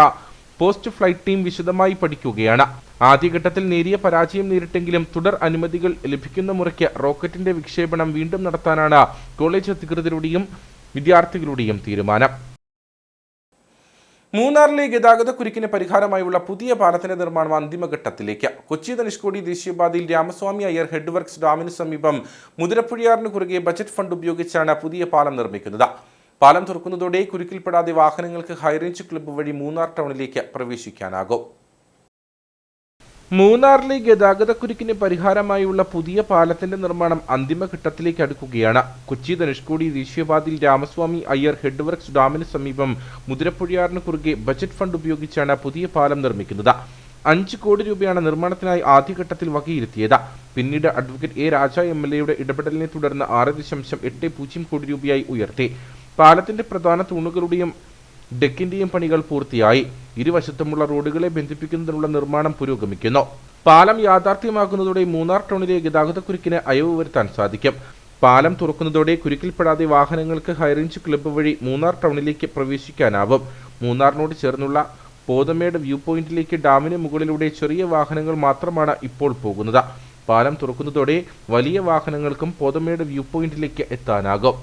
post flight team വിശദമായി പഠിക്കുകയാണ്. ആദ്യഘട്ടത്തിൽ നേരിയ പരാജയം നേരിട്ടെങ്കിലും തുടർ അനുമതികൾ ലഭിക്കുന്ന മുറയ്ക്ക് റോക്കറ്റിന്റെ വിക്ഷേപണം വീണ്ടും നടത്താനാണ് കോളേജ് അധികൃതരുടെയും വിദ്യാർത്ഥികളുടെയും തീരുമാനം. മൂന്നാറിലെ ഗതാഗതക്കുരുക്കിന് പരിഹാരമായുള്ള പുതിയ പാലത്തിന്റെ നിർമ്മാണം അന്തിമഘട്ടത്തിലേക്ക്. കൊച്ചി ധനുഷ്കോടി ദേശീയപാതയിൽ രാമസ്വാമി അയ്യർ ഹെഡ് വർക്ക്സ് ഡാമിന് സമീപം മുതിരപ്പുഴയാറിന് കുറുകെ ബജറ്റ് ഫണ്ട് ഉപയോഗിച്ചാണ് പുതിയ പാലം നിർമ്മിക്കുന്നത്. പാലം തുറക്കുന്നതോടെ കുരുക്കിൽപ്പെടാതെ വാഹനങ്ങൾക്ക് ഹൈറേഞ്ച് ക്ലബ്ബ് വഴി മൂന്നാർ ടൗണിലേക്ക് പ്രവേശിക്കാനാകും. മൂന്നാറിലെ ഗതാഗതക്കുരുക്കിന് പരിഹാരമായുള്ള പുതിയ പാലത്തിന്റെ നിർമ്മാണം അന്തിമഘട്ടത്തിലേക്ക് അടുക്കുകയാണ്. കൊച്ചി ധനുഷ്കോടി ദേശീയപാതയിൽ രാമസ്വാമി അയ്യർ ഹെഡ് വർക്ക്സ് ഡാമിന് സമീപം മുതിരപ്പുഴയാറിന് കുറുകെ ബജറ്റ് ഫണ്ട് ഉപയോഗിച്ചാണ് പുതിയ പാലം നിർമ്മിക്കുന്നത്. 5 കോടി രൂപയാണ് നിർമ്മാണത്തിനായി ആദ്യഘട്ടത്തിൽ വകയിരുത്തിയത്. പിന്നീട് അഡ്വക്കേറ്റ് എ രാജ MLA ഇടപെടലിനെ തുടർന്ന് 6.80 കോടി രൂപയായി ഉയർത്തി. പാലത്തിന്റെ പ്രധാന തൂണുകളുടെയും ഡെക്കിന്റെയും പണികൾ പൂർത്തിയായി. ഇരുവശത്തുമുള്ള റോഡുകളെ ബന്ധിപ്പിക്കുന്നതിനുള്ള നിർമ്മാണം പുരോഗമിക്കുന്നു. പാലം യാഥാർത്ഥ്യമാകുന്നതോടെ മൂന്നാർ ടൗണിലെ ഗതാഗതക്കുരുക്കിന് അയവ് വരുത്താൻ സാധിക്കും. പാലം തുറക്കുന്നതോടെ കുരുക്കിൽപ്പെടാതെ വാഹനങ്ങൾക്ക് ഹൈറേഞ്ച് ക്ലബ്ബ് വഴി മൂന്നാർ ടൗണിലേക്ക് പ്രവേശിക്കാനാവും. മൂന്നാറിനോട് ചേർന്നുള്ള പോതമേട് വ്യൂ പോയിന്റിലേക്ക് ഡാമിന് മുകളിലൂടെ ചെറിയ വാഹനങ്ങൾ മാത്രമാണ് ഇപ്പോൾ പോകുന്നത്. പാലം തുറക്കുന്നതോടെ വലിയ വാഹനങ്ങൾക്കും പോതമേട് വ്യൂ പോയിന്റിലേക്ക് എത്താനാകും.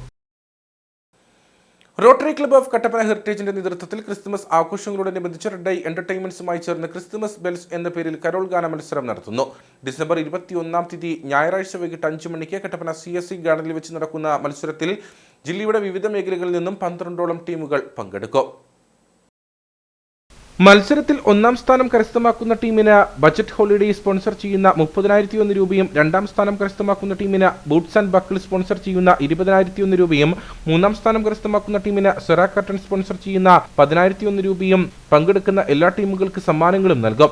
റോട്ടറി ക്ലബ്ബ് ഓഫ് കട്ടപ്പന ഹെറിറ്റേജിന്റെ നേതൃത്വത്തിൽ ക്രിസ്തുമസ് ആഘോഷങ്ങളോടനുബന്ധിച്ച് റെഡ് ഐ എന്റർടൈൻമെന്റ്സുമായി ചേർന്ന് ക്രിസ്തുമസ് ബെൽസ് എന്ന പേരിൽ കരോൾ ഗാന മത്സരം നടത്തുന്നു. ഡിസംബർ 21 ഞായറാഴ്ച വൈകിട്ട് 5 മണിക്ക് കട്ടപ്പന CSC ഗാർഡനിൽ വെച്ച് നടക്കുന്ന മത്സരത്തിൽ ജില്ലയുടെ വിവിധ മേഖലകളിൽ നിന്നും 12ഓളം ടീമുകൾ പങ്കെടുക്കും. മത്സരത്തിൽ 1ാം സ്ഥാനം കരസ്ഥമാക്കുന്ന ടീമിന് ബജറ്റ് ഹോളിഡേ സ്പോൺസർ ചെയ്യുന്ന 30,001 രൂപയും 2ാം സ്ഥാനം കരസ്ഥമാക്കുന്ന ടീമിന് ബൂട്ട്സ് ആൻഡ് ബക്കിൾ സ്പോൺസർ ചെയ്യുന്ന 20,001 രൂപയും 3ാം സ്ഥാനം കരസ്ഥമാക്കുന്ന ടീമിന് സെറാ കർട്ടൻ സ്പോൺസർ ചെയ്യുന്ന 10,001 രൂപയും പങ്കെടുക്കുന്ന എല്ലാ ടീമുകൾക്ക് സമ്മാനങ്ങളും നൽകും.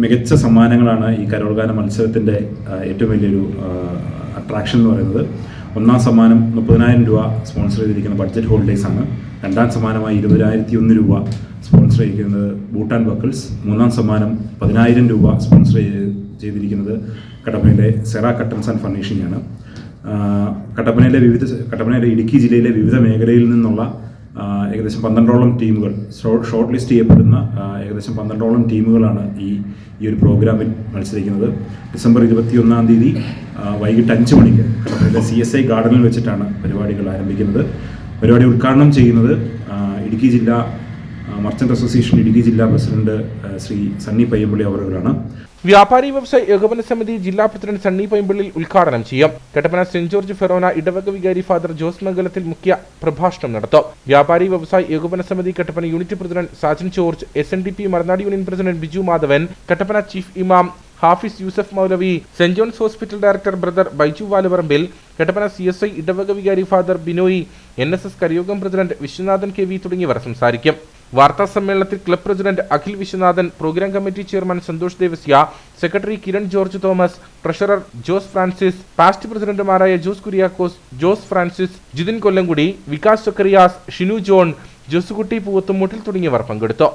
മികച്ച സമ്മാനങ്ങളാണ് ഈ കരോൾ ഗാന മത്സരത്തിൻ്റെ ഏറ്റവും വലിയൊരു അട്രാക്ഷൻ എന്ന് പറയുന്നത്. 1ാം സമ്മാനം 30,000 രൂപ സ്പോൺസർ ചെയ്തിരിക്കുന്ന ബഡ്ജറ്റ് ഹോളിഡേയ്സ് ആണ്. 2ാം സമ്മാനമായി 20,001 രൂപ സ്പോൺസർ ചെയ്തിരിക്കുന്നത് ബൂട്ട് ആൻഡ് ബക്കിൾസ്. 3ാം സമ്മാനം 10,000 രൂപ സ്പോൺസർ ചെയ്തിരിക്കുന്നത് കട്ടപ്പനയിലെ സെറാ കട്ടൻസ് ആൻഡ് ഫർണിഷിംഗ് ആണ്. കട്ടപ്പനയിലെ ഇടുക്കി ജില്ലയിലെ വിവിധ മേഖലയിൽ നിന്നുള്ള ഏകദേശം 12ഓളം ടീമുകൾ, ഷോർട്ട് ലിസ്റ്റ് ചെയ്യപ്പെടുന്ന ഏകദേശം 12ഓളം ടീമുകളാണ് ഈ ഒരു പ്രോഗ്രാമിൽ മത്സരിക്കുന്നത്. ഡിസംബർ 21 വൈകിട്ട് 5 മണിക്ക് കട്ടപ്പനയിലെ CSI ഗാർഡനിൽ വെച്ചിട്ടാണ് പരിപാടികൾ ആരംഭിക്കുന്നത്. പരിപാടി ഉദ്ഘാടനം ചെയ്യുന്നത് ഇടുക്കി ജില്ലാ മർച്ചൻ്റ് അസോസിയേഷൻ ഇടുക്കി ജില്ലാ പ്രസിഡന്റ് ശ്രീ സണ്ണി പയ്യമ്പള്ളി അവറുകളാണ്. വ്യാപാരി വ്യവസായ ഏകോപന സമിതി ജില്ലാ പ്രസിഡന്റ് സണ്ണി പയ്യമ്പള്ളിൽ ഉദ്ഘാടനം ചെയ്യും. കട്ടപ്പന സെന്റ് ജോർജ് ഫെറോന ഇടവക വികാരി ഫാദർ ജോസ് മംഗലത്തിൽ മുഖ്യ പ്രഭാഷണം നടത്തും. വ്യാപാരി വ്യവസായ ഏകോപന സമിതി Kattappana unit president Sajan George, SNDP Marunadu union president Biju Madhavan, Kattappana chief ഇമാം ഹാഫിസ് യൂസഫ് മൗലവി, സെന്റ് John's hospital director brother Baiju Valuparambil, Kattappana CSI ഇടവക വികാരി ഫാദർ ബിനോയ്, NSS കരയോഗം പ്രസിഡന്റ് വിശ്വനാഥൻ KV തുടങ്ങിയവർ സംസാരിക്കും. വാർത്താ സമ്മേളനത്തിൽ club president Akhil Viswanathan, program committee chairman Santhosh Devasya, secretary Kiran George Thomas, treasurer Jose Francis, past പ്രസിഡന്റുമാരായ Jose Kuriakose, Jose Francis, Jithin Kollamkudi, Vikas Zacharias, Shinu John, Josekutty Poovathumoottil തുടങ്ങിയവർ പങ്കെടുത്തു.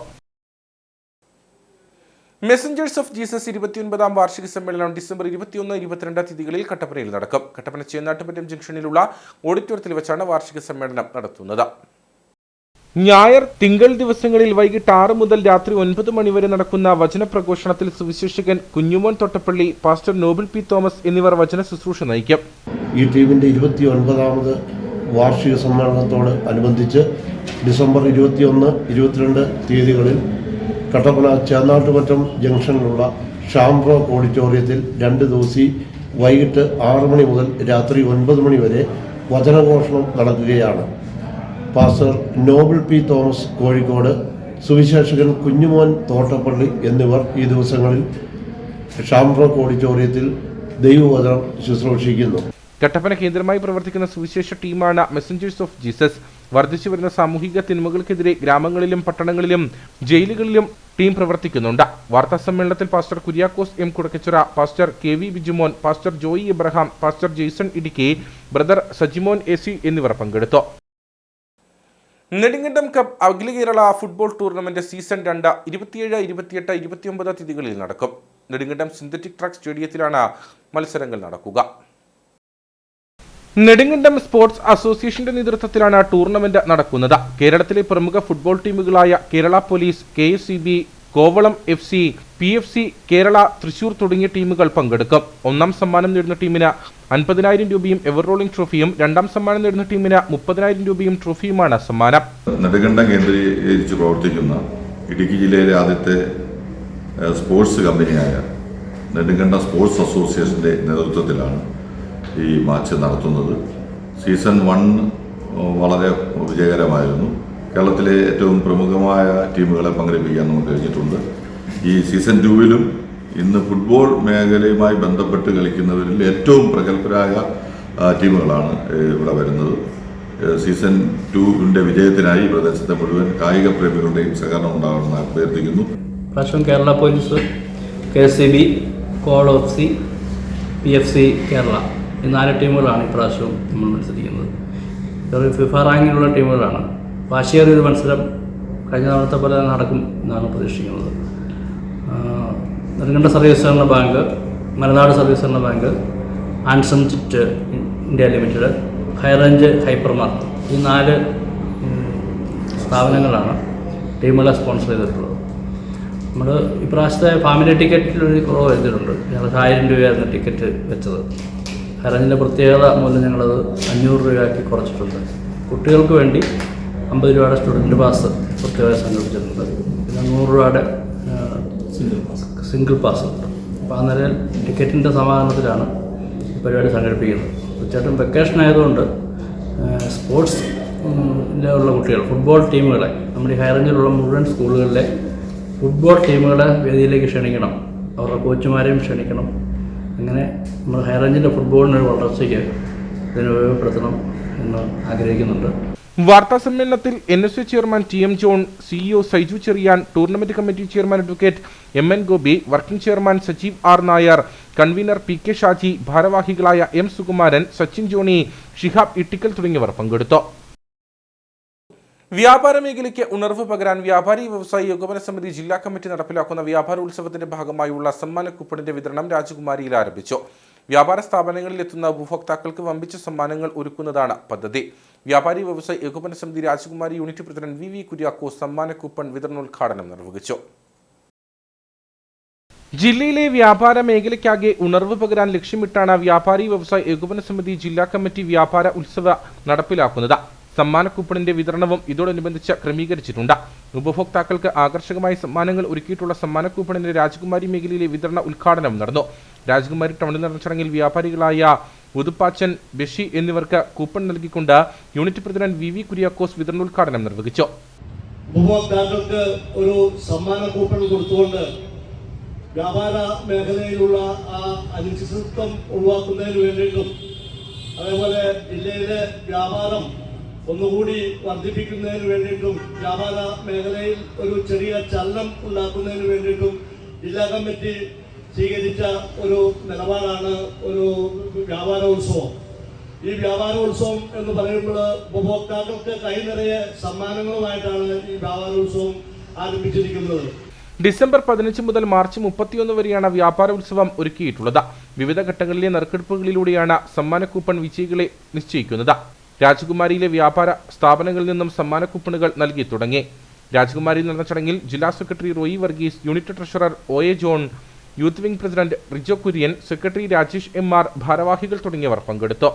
മെസഞ്ചേഴ്സ് ഓഫ് ജീസസ് 29ാം വാർഷിക സമ്മേളനം ഡിസംബർ 21-22 തീയതികളിൽ കട്ടപ്പനയിൽ നടക്കും. കട്ടപ്പന ചേന്നാട്ടുപറ്റം ജംഗ്ഷനിലുള്ള ഓഡിറ്റോറിയത്തിൽ വെച്ചാണ് വാർഷിക സമ്മേളനം നടത്തുന്നത്. ഞായർ, തിങ്കൾ ദിവസങ്ങളിൽ വൈകിട്ട് 6 മുതൽ രാത്രി 9 മണി വരെ നടക്കുന്ന വചനപ്രഘോഷണത്തിൽ സുവിശേഷകൻ Kunjumon Thottappally, pastor Noble P. Thomas എന്നിവർ വചന ശുശ്രൂഷ നയിക്കും. ഈ ടീമിൻ്റെ 29ാമത് വാർഷിക സമ്മേളനത്തോട് അനുബന്ധിച്ച് ഡിസംബർ 21-22 തീയതികളിൽ കട്ടപ്പന ചേന്നാട്ടുപറ്റം ജംഗ്ഷനിലുള്ള ഷാംറോക്ക് ഓഡിറ്റോറിയത്തിൽ 2 ദിവസി വൈകിട്ട് 6 മണി മുതൽ രാത്രി 9 മണി വരെ വചനഘോഷണം നടക്കുകയാണ്. Pastor Noble P. Thomas Kozhikode, സുവിശേഷകൻ കുഞ്ഞുമോൻ തോട്ടപ്പള്ളി എന്നിവർ ഈ ദിവസങ്ങളിൽ ഷാംറോക്ക് ഓഡിറ്റോറിയത്തിൽ ദൈവവചനം ശുശ്രൂഷിക്കുന്നു. കട്ടപ്പന കേന്ദ്രമായി പ്രവർത്തിക്കുന്ന സുവിശേഷ ടീമാണ് മെസഞ്ചേഴ്സ് ഓഫ് ജീസസ്. വർദ്ധിച്ചു വരുന്ന സാമൂഹിക തിന്മകൾക്കെതിരെ ഗ്രാമങ്ങളിലും പട്ടണങ്ങളിലും ജയിലുകളിലും ടീം പ്രവർത്തിക്കുന്നുണ്ട്. വാർത്താ സമ്മേളനത്തിൽ pastor Kuriakose M. Kudakkachira, pastor KV Bijumon, pastor Joy Abraham, pastor Jason Idukki, brother Sajimon AC എന്നിവർ പങ്കെടുത്തു. Nedumkandam cup Akhila Kerala football tournament season 2 27, 28, 29 തീയതികളിൽ നടക്കും. നെടുങ്കണ്ടം സിന്തറ്റിക് ട്രാക്ക് സ്റ്റേഡിയത്തിലാണ് മത്സരങ്ങൾ നടക്കുക. നെടുങ്കണ്ടം സ്പോർട്സ് അസോസിയേഷന്റെ നേതൃത്വത്തിലാണ് ടൂർണമെന്റ് നടക്കുന്നത്. കേരളത്തിലെ പ്രമുഖ ഫുട്ബോൾ ടീമുകളായ Kerala police, KSCB, Kovalam FC, PFC, Kerala, Thrissur തുടങ്ങിയ ടീമുകൾ പങ്കെടുക്കും. 1ാം സമ്മാനം നേടുന്ന ടീമിന് 50,000 രൂപയും എവർ റോളിംഗ് ട്രോഫിയും, 2ാം സമ്മാനം നേടുന്ന ടീമിന് 30,000 രൂപയും ട്രോഫിയുമാണ് സമ്മാനം. നെടുങ്കണ്ടം കേന്ദ്രീകരിച്ച് പ്രവർത്തിക്കുന്ന ഇടുക്കി ജില്ലയിലെ ആദ്യത്തെ സ്പോർട്സ് കമ്പനിയായ നെടുങ്കണ്ടം സ്പോർട്സ് അസോസിയേഷന്റെ നേതൃത്വത്തിലാണ് ഈ മാച്ച് നടത്തുന്നത്. സീസൺ 1 വളരെ വിജയകരമായിരുന്നു. കേരളത്തിലെ ഏറ്റവും പ്രമുഖമായ ടീമുകളെ പങ്കെടുപ്പിക്കാൻ നമുക്ക് കഴിഞ്ഞിട്ടുണ്ട്. ഈ സീസൺ 2-ലും ഇന്ന് ഫുട്ബോൾ മേഖലയുമായി ബന്ധപ്പെട്ട് കളിക്കുന്നവരിൽ ഏറ്റവും പ്രഗത്ഭരായ ടീമുകളാണ് ഇവിടെ വരുന്നത്. സീസൺ 2-ന്റെ വിജയത്തിനായി പ്രദേശത്തെ മുഴുവൻ കായിക പ്രേമികളുടെയും സഹകരണം ഉണ്ടാകണമെന്ന് അഭ്യർത്ഥിക്കുന്നു. പ്രാവശ്യം Kerala police, KSCB, Kovalam FC, PFC Kerala ഈ 4 ടീമുകളാണ് ഇപ്രാവശ്യവും നമ്മൾ മത്സരിക്കുന്നത്. ഫിഫ റാങ്കിലുള്ള ടീമുകളാണ്. വാശിയേറിയൊരു മത്സരം കഴിഞ്ഞ തവണത്തെ പോലെ നടക്കും എന്നാണ് പ്രതീക്ഷിക്കുന്നത്. നെടുങ്കണ്ടം സർവീസ് സഹകരണ ബാങ്ക്, മലനാട് സർവീസ് സഹകരണ bank, anthem chit India limited, high range hyper market ഈ 4 സ്ഥാപനങ്ങളാണ് ടീമുകളെ സ്പോൺസർ ചെയ്തിട്ടുള്ളത്. നമ്മൾ ഇപ്രാവശ്യത്തെ ഫാമിലി ടിക്കറ്റിൽ ഒരു കുറവ് വരുത്തിയിട്ടുണ്ട്. ഞങ്ങൾക്ക് 1000 രൂപയായിരുന്നു ടിക്കറ്റ് വെച്ചത്. ഹൈറേഞ്ചിൻ്റെ പ്രത്യേകത മൂലം ഞങ്ങളത് 500 രൂപയാക്കി കുറച്ചിട്ടുണ്ട്. കുട്ടികൾക്ക് വേണ്ടി 50 രൂപയുടെ സ്റ്റുഡൻറ്റ് പാസ് പ്രത്യേകമായി സംഘടിപ്പിച്ചിട്ടുണ്ട്. പിന്നെ 100 രൂപയുടെ സിംഗിൾ പാസ് ഉണ്ട്. അപ്പോൾ ആ നിലയിൽ ടിക്കറ്റിൻ്റെ സമാധാനത്തിലാണ് ഈ പരിപാടി സംഘടിപ്പിക്കുന്നത്. തീർച്ചയായിട്ടും വെക്കേഷൻ ആയതുകൊണ്ട് സ്പോർട്സിലുള്ള കുട്ടികൾ, ഫുട്ബോൾ ടീമുകളെ, നമ്മുടെ ഈ ഹൈറേഞ്ചിലുള്ള മുഴുവൻ സ്കൂളുകളിലെ ഫുട്ബോൾ ടീമുകളെ വേദിയിലേക്ക് ക്ഷണിക്കണം. അവരുടെ കോച്ചുമാരെയും ക്ഷണിക്കണം. അങ്ങനെ നമ്മൾ ഹൈറേഞ്ചിൻ്റെ ഫുട്ബോളിനൊരു വളർച്ചയ്ക്ക് ഇതിനെ ഉപയോഗപ്പെടുത്തണം എന്ന് ആഗ്രഹിക്കുന്നുണ്ട്. വാർത്താ സമ്മേളനത്തിൽ NSA chairman TM John, CEO Saiju Cherian, tournament committee chairman advocate MN Gopi, working chairman Sajeev R. Nair, convener PK Shaji, ഭാരവാഹികളായ M. സുകുമാരൻ, സച്ചിൻ ജോണി, ഷിഹാബ് ഇട്ടിക്കൽ തുടങ്ങിയവർ പങ്കെടുത്തു. വ്യാപാര മേഖലയ്ക്ക് ഉണർവ് പകരാൻ വ്യാപാരി വ്യവസായി ഏകോപന സമിതി ജില്ലാ കമ്മിറ്റി നടപ്പിലാക്കുന്ന വ്യാപാര ഉത്സവത്തിന്റെ ഭാഗമായുള്ള സമ്മാന കൂപ്പണിന്റെ വിതരണം രാജകുമാരിയിൽ ആരംഭിച്ചു. വ്യാപാര സ്ഥാപനങ്ങളിൽ എത്തുന്ന ഉപഭോക്താക്കൾക്ക് വമ്പിച്ച സമ്മാനങ്ങൾ ഒരുക്കുന്നതാണ് പദ്ധതി. വ്യാപാരി വ്യവസായി ഏകോപന സമിതി രാജകുമാരി യൂണിറ്റ് പ്രസിഡന്റ് VV കുര്യാക്കോസ് സമ്മാന കൂപ്പൺ വിതരണോദ്ഘാടനം നിർവഹിച്ചു. ജില്ലയിലെ വ്യാപാര മേഖലയ്ക്കാകെ ഉണർവ് പകരാൻ ലക്ഷ്യമിട്ടാണ് വ്യാപാരി വ്യവസായ ഏകോപന സമിതി ജില്ലാ കമ്മിറ്റി വ്യാപാര ഉത്സവ നടപ്പിലാക്കുന്നത്. സമ്മാന കൂപ്പണിന്റെ വിതരണവും ഇതോടനുബന്ധിച്ച് ക്രമീകരിച്ചിട്ടുണ്ട്. ഉപഭോക്താക്കൾക്ക് ആകർഷകമായ സമ്മാനങ്ങൾ ഒരുക്കിയിട്ടുള്ള സമ്മാന കൂപ്പണിന്റെ രാജകുമാരി മേഖലയിലെ വിതരണ ഉദ്ഘാടനം നടന്നു. രാജകുമാരി ടൗണിൽ നടന്ന ചടങ്ങിൽ വ്യാപാരികളായ ഉതുപ്പാച്ചൻ, ബഷി എന്നിവർക്ക് കൂപ്പൺ നൽകിക്കൊണ്ട് യൂണിറ്റ് പ്രസിഡന്റ് വി കുര്യാക്കോസ് വിതരണോദ്ഘാടനം നിർവഹിച്ചു. ഉപഭോക്താക്കൾക്ക് ഒരു സമ്മാന കൂപ്പൺ കൊടുത്തുകൊണ്ട് വ്യാപാര മേഖലയിലുള്ള ആ അനിശ്ചിതത്വം ഒഴിവാക്കുന്നതിന് വേണ്ടിയിട്ടും അതേപോലെ ജില്ലയിലെ വ്യാപാരം ഒന്നുകൂടി വർദ്ധിപ്പിക്കുന്നതിന് വേണ്ടിയിട്ടും വ്യാപാര മേഖലയിൽ ഒരു ചെറിയ ചലനം ഉണ്ടാക്കുന്നതിന് വേണ്ടിയിട്ടും ജില്ലാ കമ്മിറ്റി സ്വീകരിച്ച ഒരു നിലപാടാണ് ഒരു വ്യാപാരോത്സവം. ഈ വ്യാപാരോത്സവം എന്ന് പറയുമ്പോൾ ഉപഭോക്താക്കൾക്ക് കൈനിറയെ സമ്മാനങ്ങളുമായിട്ടാണ് ഈ വ്യാപാരോത്സവം ആരംഭിച്ചിരിക്കുന്നത്. ഡിസംബർ 15 മുതൽ മാർച്ച് 31 വരെയാണ് വ്യാപാര ഉത്സവം ഒരുക്കിയിട്ടുള്ളത്. വിവിധ ഘട്ടങ്ങളിലെ നറുക്കെടുപ്പുകളിലൂടെയാണ് സമ്മാന കൂപ്പൺ വിജയികളെ നിശ്ചയിക്കുന്നത്. രാജകുമാരിയിലെ വ്യാപാര സ്ഥാപനങ്ങളിൽ നിന്നും സമ്മാന കൂപ്പണുകൾ നൽകി തുടങ്ങി. രാജകുമാരിയിൽ നടന്ന ചടങ്ങിൽ ജില്ലാ secretary Roy Varghese, unit treasurer OA John, youth wing president Rijo Kurian, secretary Rajesh MR, ഭാരവാഹികൾ തുടങ്ങിയവർ പങ്കെടുത്തു.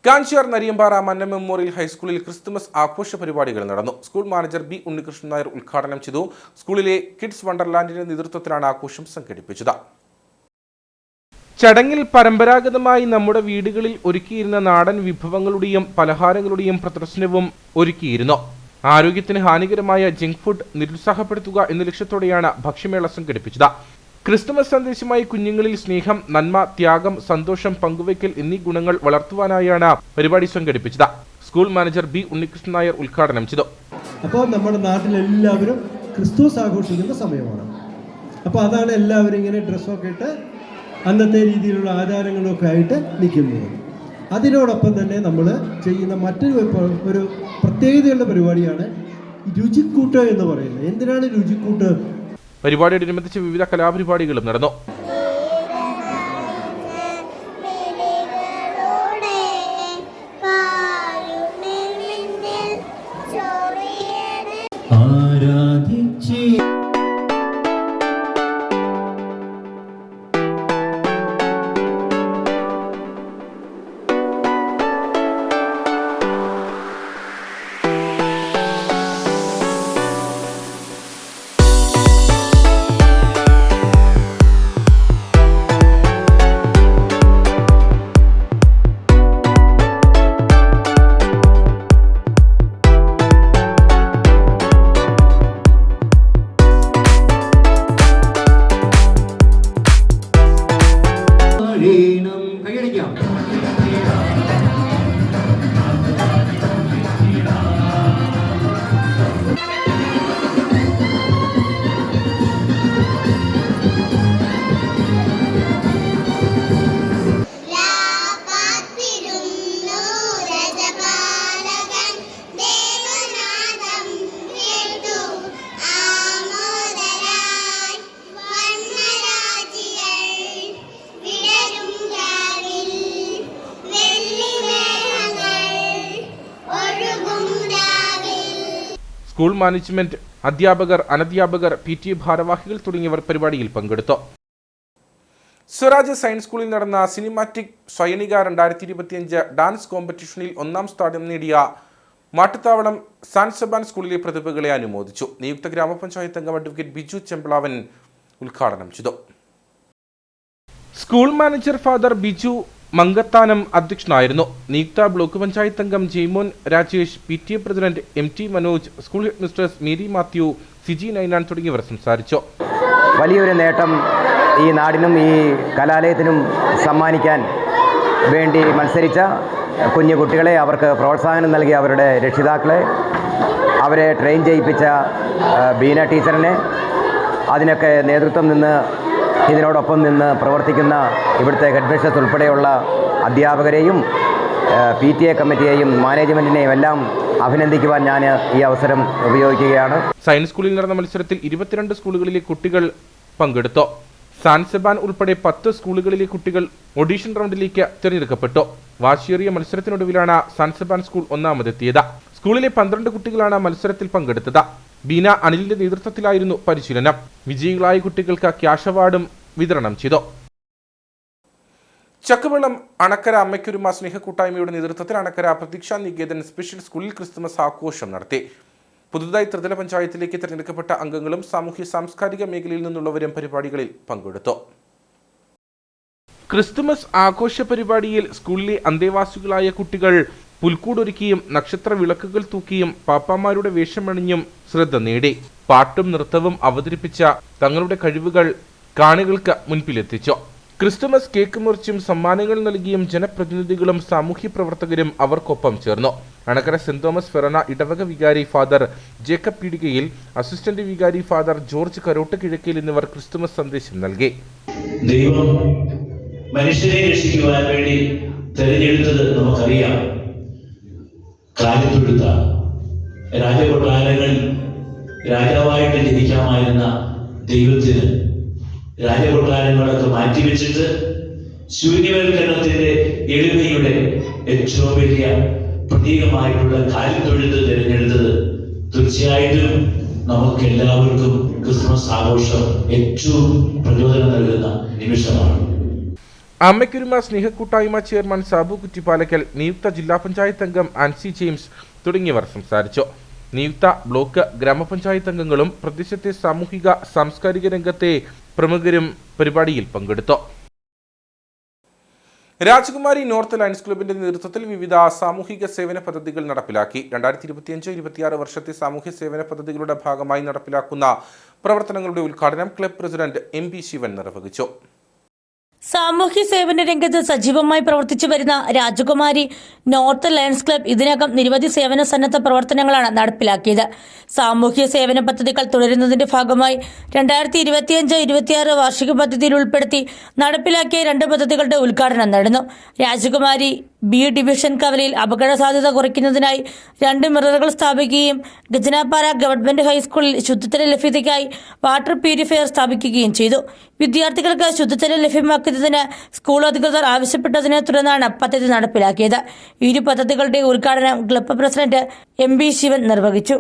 കാഞ്ചിയാർ നരിയമ്പാറ മന്ന മെമ്മോറിയൽ ഹൈസ്കൂളിൽ ക്രിസ്തുമസ് ആഘോഷ പരിപാടികൾ നടന്നു. School manager B Unnikrishnan Nair ഉദ്ഘാടനം ചെയ്തു. സ്കൂളിലെ കിഡ്സ് വണ്ടർലാൻഡിന്റെ നേതൃത്വത്തിലാണ് ആഘോഷം സംഘടിപ്പിച്ചത്. ചടങ്ങിൽ പരമ്പരാഗതമായി നമ്മുടെ വീടുകളിൽ ഒരുക്കിയിരുന്ന നാടൻ വിഭവങ്ങളുടെയും പലഹാരങ്ങളുടെയും പ്രദർശനവും ഒരുക്കിയിരുന്നു. ആരോഗ്യത്തിന് ഹാനികരമായ ജങ്ക് ഫുഡ് നിരുത്സാഹപ്പെടുത്തുക എന്ന ലക്ഷ്യത്തോടെയാണ് ഭക്ഷ്യമേള സംഘടിപ്പിച്ചത്. ക്രിസ്തുമസ് സന്ദേശമായി കുഞ്ഞുങ്ങളിൽ സ്നേഹം, നന്മ, ത്യാഗം, സന്തോഷം, പങ്കുവയ്ക്കൽ എന്നീ ഗുണങ്ങൾ വളർത്തുവാനായാണ് പരിപാടി സംഘടിപ്പിച്ചത്. School manager B Unnikrishnan Nair ഉദ്ഘാടനം ചെയ്തു. അപ്പോൾ നമ്മുടെ നാട്ടിലെല്ലാവരും ക്രിസ്തുമസ് ആഘോഷിക്കുന്ന സമയമാണ്. അപ്പോൾ അതാണ് എല്ലാവരും ഇങ്ങനെ ഡ്രസ്സൊക്കെ ഇട്ട് അന്നത്തെ രീതിയിലുള്ള ആചാരങ്ങളൊക്കെ ആയിട്ട് നിൽക്കുന്നത്. അതിനോടൊപ്പം തന്നെ നമ്മൾ ചെയ്യുന്ന മറ്റൊരു ഒരു പ്രത്യേകതയുള്ള പരിപാടിയാണ് രുചിക്കൂട്ട് എന്ന് പറയുന്നത്. എന്തിനാണ് രുചിക്കൂട്ട്? പരിപാടിയോടനുബന്ധിച്ച് വിവിധ കലാപരിപാടികളും നടന്നു. സ്കൂൾ മാനേജ്മെന്റ്, അധ്യാപകർ, അനധ്യാപകർ, PTA ഭാരവാഹികൾ തുടങ്ങിയവർ പരിപാടിയിൽ പങ്കെടുത്തു. സ്വരാജ് സയൻസ് സ്കൂളിൽ നടന്ന സിനിമാറ്റിക് സ്വയനിക 2025 ഡാൻസ് കോമ്പറ്റീഷനിൽ 1ാം സ്ഥാനം നേടിയ മാട്ടുത്താവളം സാൻ സെബാൻ സ്കൂളിലെ പ്രതിഭകളെ അനുമോദിച്ചു. നിയുക്ത ഗ്രാമപഞ്ചായത്ത് അംഗം അഡ്വക്കേറ്റ് ബിജു ചെമ്പ്ളാവൻ ഉദ്ഘാടനം ചെയ്തു. School manager father Biju Mankathanam അധ്യക്ഷനായിരുന്നു. നിയുക്ത ബ്ലോക്ക് പഞ്ചായത്ത് അംഗം Jaimon Rajesh, PTA president MT Manoj, school headmistress Mary Mathew, Siji Ninan തുടങ്ങിയവർ സംസാരിച്ചു. വലിയൊരു നേട്ടം ഈ നാടിനും ഈ കലാലയത്തിനും സമ്മാനിക്കാൻ വേണ്ടി മത്സരിച്ച കുഞ്ഞു കുട്ടികളെ, അവർക്ക് പ്രോത്സാഹനം നൽകിയ അവരുടെ രക്ഷിതാക്കളെ, അവരെ ട്രെയിൻ ചെയ്യിപ്പിച്ച ബീന ടീച്ചറിനെ, അതിനൊക്കെ നേതൃത്വം നിന്ന് ഇതിനോടൊപ്പം നിന്ന് പ്രവർത്തിക്കുന്ന ഇവിടുത്തെ ഹെഡ് മിസ്റ്റേഴ്സ് ഉൾപ്പെടെയുള്ള അധ്യാപകരെയും PTA കമ്മിറ്റിയെയും മാനേജ്മെൻറ്റിനെയും എല്ലാം അഭിനന്ദിക്കുവാൻ ഞാൻ ഈ അവസരം ഉപയോഗിക്കുകയാണ്. സയൻസ് സ്കൂളിൽ നടന്ന മത്സരത്തിൽ 22 സ്കൂളുകളിലെ കുട്ടികൾ പങ്കെടുത്തു. സാൻ സെബാൻ ഉൾപ്പെടെ 10 സ്കൂളുകളിലെ കുട്ടികൾ ഓഡീഷൻ റൗണ്ടിലേക്ക് തിരഞ്ഞെടുക്കപ്പെട്ടു. വാശിയേറിയ മത്സരത്തിനൊടുവിലാണ് സാൻ സെബാൻ സ്കൂൾ ഒന്നാമതെത്തിയത്. സ്കൂളിലെ 12 കുട്ടികളാണ് മത്സരത്തിൽ പങ്കെടുത്തത്. ബീന അനിലിന്റെ നേതൃത്വത്തിലായിരുന്നു പരിശീലനം. വിജയികളായ കുട്ടികൾക്ക് ക്യാഷ് അവാർഡും വിതരണം ചെയ്തു. ചക്കുവെള്ളം അണക്കര അമ്മയ്ക്കൊരുമ സ്നേഹക്കൂട്ടായ്മയുടെ നേതൃത്വത്തിൽ അണക്കര പ്രതീക്ഷാ നികേതൻ സ്പെഷ്യൽ സ്കൂളിൽ ക്രിസ്തുമസ് ആഘോഷം നടത്തി. പുതുതായി ത്രിതല പഞ്ചായത്തിലേക്ക് തിരഞ്ഞെടുക്കപ്പെട്ട അംഗങ്ങളും സാമൂഹ്യ സാംസ്കാരിക മേഖലയിൽ നിന്നുള്ളവരും പരിപാടികളിൽ പങ്കെടുത്തു. ക്രിസ്തുമസ് ആഘോഷ പരിപാടിയിൽ സ്കൂളിലെ അന്തേവാസികളായ കുട്ടികൾ പുൽക്കൂടൊരുക്കിയും നക്ഷത്ര വിളക്കുകൾ തൂക്കിയും പാപ്പാമാരുടെ വേഷമണിഞ്ഞും ശ്രദ്ധ നേടി. പാട്ടും നൃത്തവും അവതരിപ്പിച്ച തങ്ങളുടെ കഴിവുകൾ കാണികൾക്ക് മുൻപിലെത്തിച്ചു. ക്രിസ്തുമസ് കേക്ക് മുറിച്ചും സമ്മാനങ്ങൾ നൽകിയും ജനപ്രതിനിധികളും സാമൂഹ്യ പ്രവർത്തകരും അവർക്കൊപ്പം ചേർന്നു. അണക്കര സെന്റ് തോമസ് ഫെറോന ഇടവക വികാരി ഫാദർ ജേക്കബ് പീടികയിൽ, അസിസ്റ്റന്റ് വികാരി ഫാദർ ജോർജ് കരോട്ട് കിഴക്കയിൽ എന്നിവർ ക്രിസ്തുമസ് സന്ദേശം നൽകി. ദൈവം മനുഷ്യരെ രക്ഷിക്കുവാൻ വേണ്ടി തെരഞ്ഞെടുത്തത് നമുക്കറിയാം. കാര്യത്തൊഴുത്താണ്. രാജകൊട്ടാരങ്ങളിൽ രാജാവായിട്ട് ജനിക്കാമായിരുന്ന ദൈവത്തിന് രാജകൊട്ടാരങ്ങളൊക്കെ മാറ്റിവെച്ചിട്ട് ശൂന്യവൽക്കരണത്തിന്റെ എളിമയുടെ ഏറ്റവും വലിയ പ്രതീകമായിട്ടുള്ള കാര്യത്തൊഴുത്ത് തിരഞ്ഞെടുത്തത് തീർച്ചയായിട്ടും നമുക്ക് എല്ലാവർക്കും ക്രിസ്മസ് ആഘോഷം ഏറ്റവും പ്രചോദനം നൽകുന്ന നിമിഷമാണ്. അമ്മയ്ക്കൊരുമ സ്നേഹക്കൂട്ടായ്മ ചെയർമാൻ സാബു കുറ്റിപ്പാലക്കൽ, നിയുക്ത ജില്ലാ പഞ്ചായത്ത് അംഗം ആൻസി ജെയിംസ് തുടങ്ങിയവർ സംസാരിച്ചു. നിയുക്ത ബ്ലോക്ക് ഗ്രാമപഞ്ചായത്ത് അംഗങ്ങളും പ്രദേശത്തെ സാമൂഹിക സാംസ്കാരിക രംഗത്തെ പ്രമുഖരും പരിപാടിയിൽ പങ്കെടുത്തു. രാജകുമാരി നോർത്ത് ലയൺസ് ക്ലബിന്റെ നേതൃത്വത്തിൽ വിവിധ സാമൂഹിക സേവന പദ്ധതികൾ നടപ്പിലാക്കി. 2025-26 വർഷത്തെ സാമൂഹ്യ സേവന പദ്ധതികളുടെ ഭാഗമായി നടപ്പിലാക്കുന്ന പ്രവർത്തനങ്ങളുടെ ഉദ്ഘാടനം ക്ലബ് പ്രസിഡന്റ് MP ശിവൻ നിർവഹിച്ചു. സാമൂഹ്യ സേവന രംഗത്ത് സജീവമായി പ്രവർത്തിച്ചു വരുന്ന രാജകുമാരി നോർത്ത് ലയൺസ് ക്ലബ് ഇതിനകം നിരവധി സേവന സന്നദ്ധ പ്രവർത്തനങ്ങളാണ് നടപ്പിലാക്കിയത്. സാമൂഹ്യ സേവന പദ്ധതികൾ തുടരുന്നതിന്റെ ഭാഗമായി 2025-26 വാർഷിക പദ്ധതിയിൽ ഉൾപ്പെടുത്തി നടപ്പിലാക്കിയ 2 പദ്ധതികളുടെ ഉദ്ഘാടനം നടന്നു. രാജകുമാരി B ഡിവിഷൻ കവലയിൽ അപകട സാധ്യത കുറയ്ക്കുന്നതിനായി 2 മിററുകൾ സ്ഥാപിക്കുകയും ഗജനാപ്പാറ ഗവൺമെന്റ് ഹൈസ്കൂളിൽ ശുദ്ധജല ലഭ്യതയ്ക്കായി വാട്ടർ പ്യൂരിഫയർ സ്ഥാപിക്കുകയും ചെയ്തു. വിദ്യാർത്ഥികൾക്ക് ശുദ്ധജലം ലഭ്യമാക്കുന്നതിന് സ്കൂൾ അധികൃതർ ആവശ്യപ്പെട്ടതിനെ തുടർന്നാണ് പദ്ധതി നടപ്പിലാക്കിയത്. ഇരു പദ്ധതികളുടെ ഉദ്ഘാടനം ക്ലബ്ബ് പ്രസിഡന്റ് MP ശിവൻ നിർവഹിച്ചു.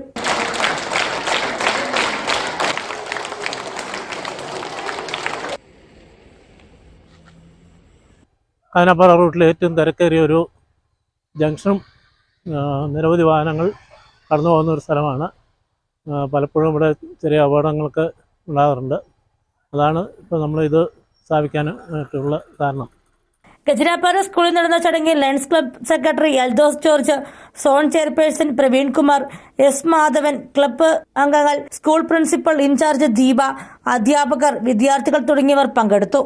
കാനാപ്പാറ റൂട്ടിലെ ഏറ്റവും തിരക്കേറിയ ഒരു ജംഗ്ഷനും നിരവധി വാഹനങ്ങൾ കടന്നു പോകുന്ന ഒരു സ്ഥലമാണ്. പലപ്പോഴും ഇവിടെ ചെറിയ അപകടങ്ങളൊക്കെ ഉണ്ടാകാറുണ്ട്. അതാണ് ഇപ്പോൾ നമ്മളിത് സ്ഥാപിക്കാനായിട്ടുള്ള കാരണം. ഗജനാപ്പാറ സ്കൂളിൽ നടന്ന ചടങ്ങിൽ lions club secretary Eldhose George, zone chairperson Praveen Kumar, S Madhavan, club അംഗങ്ങൾ, സ്കൂൾ പ്രിൻസിപ്പൽ ഇൻചാർജ് ദീപ, അധ്യാപകർ, വിദ്യാർത്ഥികൾ തുടങ്ങിയവർ പങ്കെടുത്തു.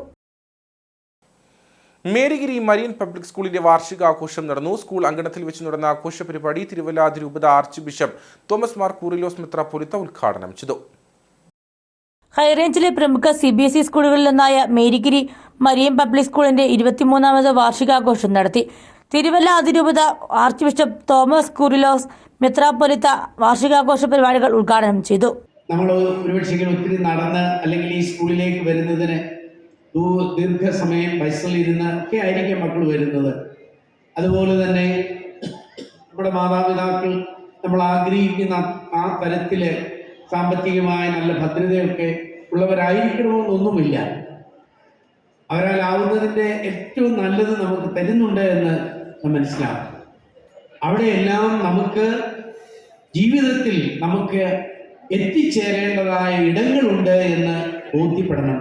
മേരിഗിരി മരിയൻ പബ്ലിക് സ്കൂളിന്റെ വാർഷികാഘോഷം നടന്നു. സ്കൂൾ അങ്കണത്തിൽ വെച്ച് നടന്ന ആഘോഷ പരിപാടി തിരുവല്ല അതിരൂപത archbishop Thomas Mar Koorilos മെത്രാപ്പൊലീത്ത ഉദ്ഘാടനം ചെയ്തു. ഹൈറേഞ്ചിലെ പ്രമുഖ CBSE സ്കൂളുകളിലൊന്നായ മേരിഗിരി മരിയൻ പബ്ലിക് സ്കൂളിന്റെ 23ാമത് വാർഷികാഘോഷം നടത്തി. തിരുവല്ല അതിരൂപത ആർച്ച് ബിഷപ്പ് തോമസ് കൂറിലോസ് മെത്രാപ്പൊലീത്ത വാർഷികാഘോഷ പരിപാടികൾ ഉദ്ഘാടനം ചെയ്തു. നമ്മൾ ഒരുപക്ഷെ ഒത്തിരി നടന്ന് അല്ലെങ്കിൽ ഈ സ്കൂളിലേക്ക് വരുന്നതിന് ദീർഘസമയം ബസ്സിലിരുന്ന് ഒക്കെ ആയിരിക്കും മക്കൾ വരുന്നത്. അതുപോലെ തന്നെ നമ്മുടെ മാതാപിതാക്കൾ നമ്മൾ ആഗ്രഹിക്കുന്ന ആ തരത്തിൽ സാമ്പത്തികമായ നല്ല ഭദ്രതയൊക്കെ ഉള്ളവരായിരിക്കണമെന്നൊന്നുമില്ല. അവരാലാവുന്നതിൻ്റെ ഏറ്റവും നല്ലത് നമുക്ക് തരുന്നുണ്ട് എന്ന് മനസ്സിലാക്കും. അവിടെയെല്ലാം നമുക്ക് ജീവിതത്തിൽ നമുക്ക് എത്തിച്ചേരേണ്ടതായ ഇടങ്ങളുണ്ട് എന്ന് ബോധ്യപ്പെടണം.